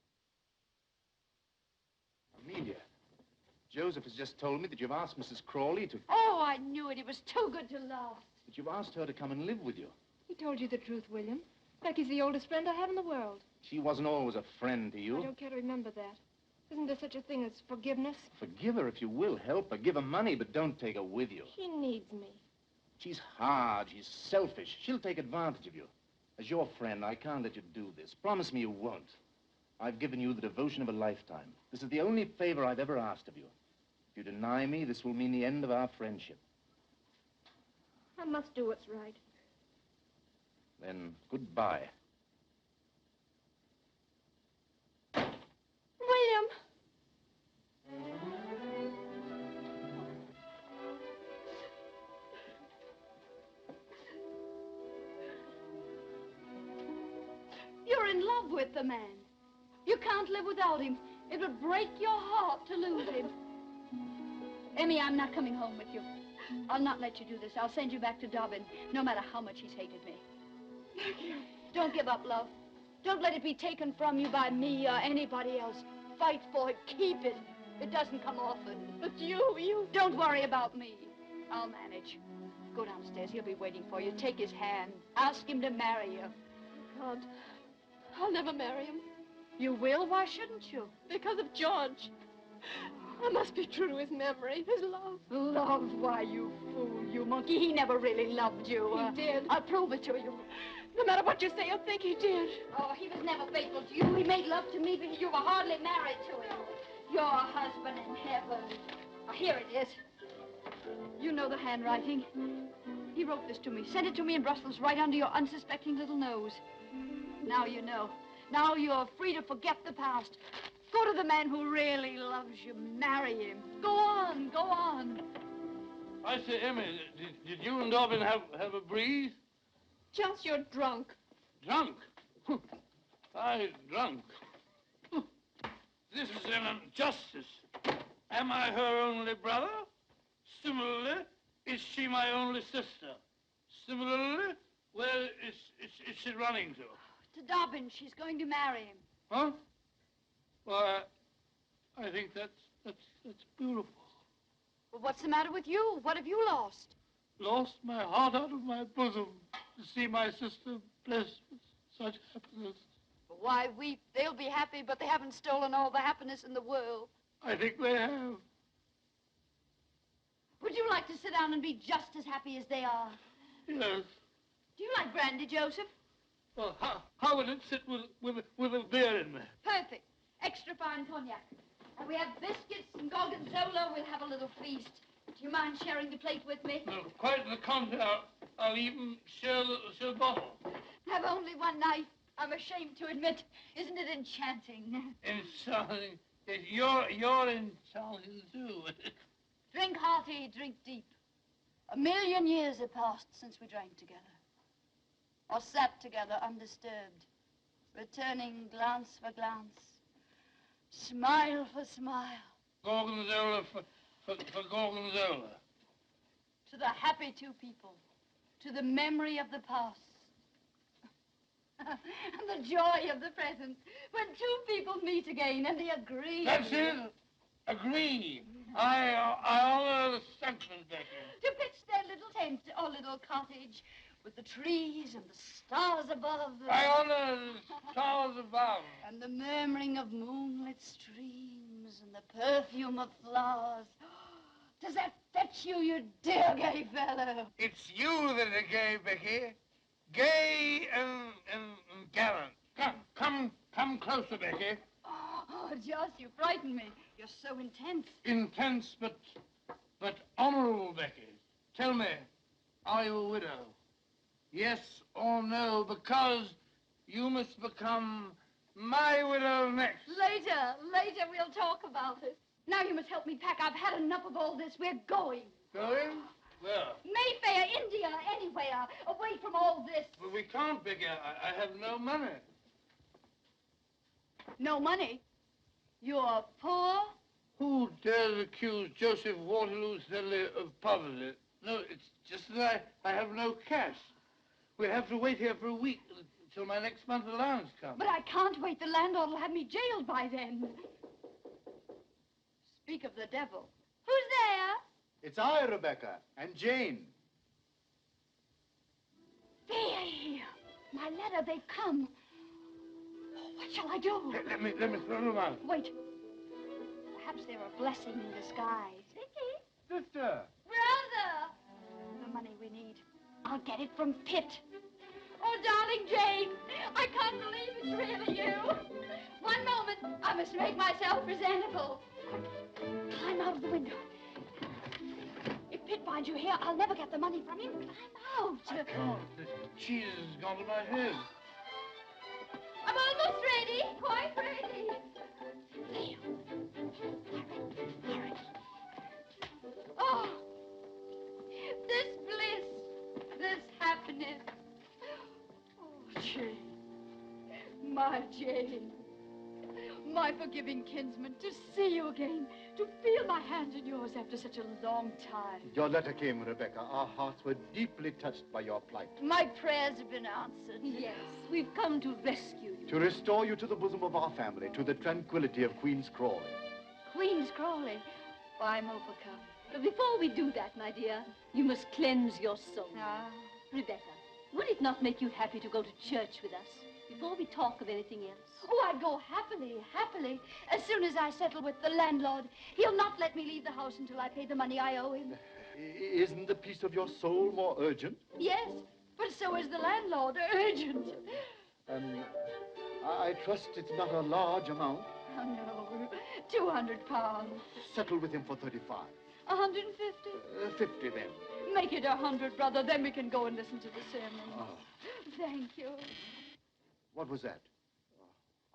Speaker 7: Amelia, Joseph has just told me that you've asked Mrs. Crawley to...
Speaker 2: Oh, I knew it. It was too good to last.
Speaker 7: that you've asked her to come and live with you.
Speaker 1: He told you the truth, William. Becky's the oldest friend I have in the world.
Speaker 7: She wasn't always a friend to you.
Speaker 1: I don't care to remember that. Isn't there such a thing as forgiveness?
Speaker 7: Forgive her if you will. Help her. Give her money, but don't take her with you.
Speaker 1: She needs me.
Speaker 7: She's hard. She's selfish. She'll take advantage of you. As your friend, I can't let you do this. Promise me you won't. I've given you the devotion of a lifetime. This is the only favor I've ever asked of you. If you deny me, this will mean the end of our friendship.
Speaker 1: I must do what's right.
Speaker 7: Then, goodbye.
Speaker 1: William!
Speaker 2: You're in love with the man. You can't live without him. It would break your heart to lose him. Emmy, I'm not coming home with you. I'll not let you do this. I'll send you back to Dobbin, no matter how much he's hated me. Don't give up, love. Don't let it be taken from you by me or anybody else. Fight for it. Keep it. It doesn't come often. But you... Don't worry about me. I'll manage. Go downstairs. He'll be waiting for you. Take his hand. Ask him to marry you.
Speaker 1: I can't. I'll never marry him.
Speaker 2: You will? Why shouldn't you?
Speaker 1: Because of George. I must be true to his memory, his love.
Speaker 2: Love? Why, you fool, you monkey. He never really loved you.
Speaker 1: He did.
Speaker 2: I'll prove it to you.
Speaker 1: No matter what you say or think, he did.
Speaker 2: Oh, he was never faithful to you. He made love to me, but you were hardly married to him. Your husband in heaven. Oh, here it is. You know the handwriting. He wrote this to me, sent it to me in Brussels, right under your unsuspecting little nose. Now you know. Now you're free to forget the past. Go to the man who really loves you. Marry him. Go on, go on.
Speaker 5: I say, Emmy, did you and Dobbin have a breeze?
Speaker 1: Just you're drunk.
Speaker 5: Drunk? I drunk. This is an injustice. Am I her only brother? Similarly, is she my only sister? Similarly, where is she running to?
Speaker 2: To Dobbin. She's going to marry him.
Speaker 5: Huh? Well, I think that's beautiful.
Speaker 2: Well, what's the matter with you? What have you lost?
Speaker 5: Lost my heart out of my bosom to see my sister blessed with such happiness.
Speaker 2: Why weep? They'll be happy, but they haven't stolen all the happiness in the world.
Speaker 5: I think they have.
Speaker 2: Would you like to sit down and be just as happy as they are?
Speaker 5: Yes.
Speaker 2: Do you like brandy, Joseph?
Speaker 5: Well, how would it sit with a beer in me?
Speaker 2: Perfect. Extra fine cognac. We have biscuits and gorgonzola. We'll have a little feast. Do you mind sharing the plate with me?
Speaker 8: No, quite the contrary. I'll even share the bottle.
Speaker 2: Have only one knife. I'm ashamed to admit. Isn't it enchanting?
Speaker 8: Enchanting. Yes, you're enchanting too.
Speaker 2: Drink hearty, drink deep. 1,000,000 years have passed since we drank together. Or sat together undisturbed, returning glance for glance, smile for smile.
Speaker 8: Gorgonzola for gorgonzola.
Speaker 2: To the happy two people, to the memory of the past, and the joy of the present, when two people meet again and they agree.
Speaker 8: That's it. Agree. I honor the sentiment, Becky.
Speaker 2: To pitch their little tent or little cottage with the trees and the stars above.
Speaker 8: I honor the stars above.
Speaker 2: And the murmuring of moonlit streams and the perfume of flowers. Does that fetch you, you dear gay fellow?
Speaker 8: It's you that are gay, Becky. Gay and gallant. Come closer, Becky.
Speaker 2: Oh, Joss, you frighten me. You're so intense.
Speaker 8: Intense, but honorable, Becky. Tell me, are you a widow? Yes or no, because you must become my widow next.
Speaker 2: Later we'll talk about it. Now you must help me pack. I've had enough of all this. We're going.
Speaker 8: Going? Where?
Speaker 2: Mayfair, India, anywhere. Away from all this.
Speaker 8: But we can't, Becky. I have no money.
Speaker 2: No money? You're poor?
Speaker 8: Who dares accuse Joseph Waterloo Sedley of poverty? No, it's just that I have no cash. We'll have to wait here for a week until my next month's allowance comes.
Speaker 2: But I can't wait. The landlord will have me jailed by then. Speak of the devil. Who's there?
Speaker 10: It's I, Rebecca, and Jane.
Speaker 2: They're here. My letter, they've come. Oh, what shall I do?
Speaker 8: Let me throw them out.
Speaker 2: Wait. Perhaps they're a blessing in disguise.
Speaker 8: Sister.
Speaker 2: Brother! The money we need. I'll get it from Pitt. Oh, darling Jane, I can't believe it's really you. One moment, I must make myself presentable. Quick, climb out of the window. If Pitt finds you here, I'll never get the money from him. Climb out.
Speaker 8: I can't. The cheese has gone to my head.
Speaker 2: I'm almost ready, quite ready. There. Hurry. Oh, this bliss, this happiness. Oh, Jane, my Jane, my forgiving kinsman, to see you again, to feel my hands in yours after such a long time.
Speaker 10: Your letter came, Rebecca. Our hearts were deeply touched by your plight.
Speaker 2: My prayers have been answered.
Speaker 17: Yes, we've come to rescue you.
Speaker 10: To restore you to the bosom of our family, to the tranquility of Queen's Crawley.
Speaker 2: Queen's Crawley. Why, I'm overcome.
Speaker 17: But before we do that, my dear, you must cleanse your soul.
Speaker 2: Ah.
Speaker 17: Rebecca, would it not make you happy to go to church with us before we talk of anything else?
Speaker 2: Oh, I'd go happily. As soon as I settle with the landlord, he'll not let me leave the house until I pay the money I owe him.
Speaker 10: Isn't the peace of your soul more urgent?
Speaker 2: Yes, but so is the landlord. Urgent.
Speaker 10: I trust it's not a large amount.
Speaker 2: Oh, no. 200 pounds.
Speaker 10: Settle with him for 35.
Speaker 2: 150?
Speaker 10: 50 then.
Speaker 2: Make it 100, brother. Then we can go and listen to the sermon.
Speaker 10: Oh.
Speaker 2: Thank you.
Speaker 10: What was that?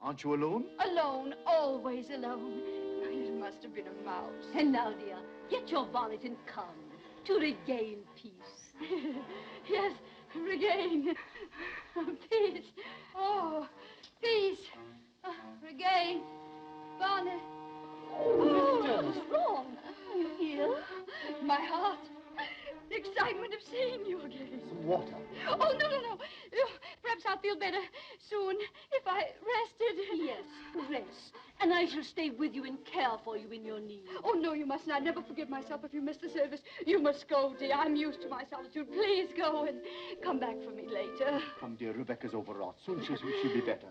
Speaker 10: Aren't you alone?
Speaker 2: Alone, always alone. It must have been a mouse.
Speaker 17: And now, dear, get your bonnet and come to regain peace.
Speaker 2: Yes, regain. Peace. Oh, peace. Regain. Bonnet.
Speaker 17: Oh, what's wrong? Are you ill?
Speaker 2: My heart. The excitement of seeing you again.
Speaker 10: Some water.
Speaker 2: Oh, no. Perhaps I'll feel better soon if I rested.
Speaker 17: Yes, rest. And I shall stay with you and care for you in your need.
Speaker 2: Oh, no, you mustn't. I'd never forgive myself if you missed the service. You must go, dear. I'm used to my solitude. Please go and come back for me later.
Speaker 10: Come, dear, Rebecca's overwrought. Soon she'll be better.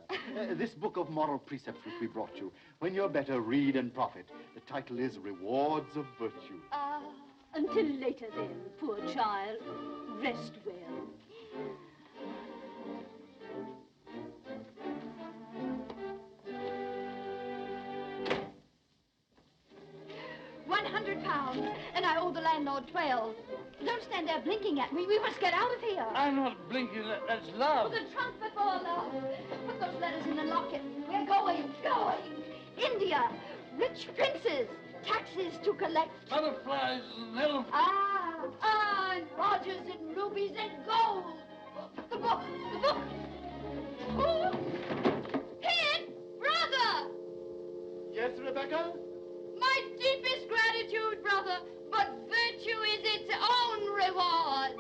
Speaker 10: This book of moral precepts which we brought you. When you're better, read and profit. The title is Rewards of Virtue.
Speaker 17: Until later, then, poor child. Rest well.
Speaker 2: landlord 12. Don't stand there blinking at me. We must get out of here.
Speaker 8: I'm not blinking. That's love.
Speaker 2: With a trunk before love. Put those letters in the locket. We're going. India. Rich princes. Taxes to collect.
Speaker 8: Butterflies and elephants.
Speaker 2: And Rogers and rubies and gold. The book. Oh. Kid! Brother!
Speaker 10: Yes, Rebecca?
Speaker 2: My deepest gratitude, brother, but virtue is its own reward.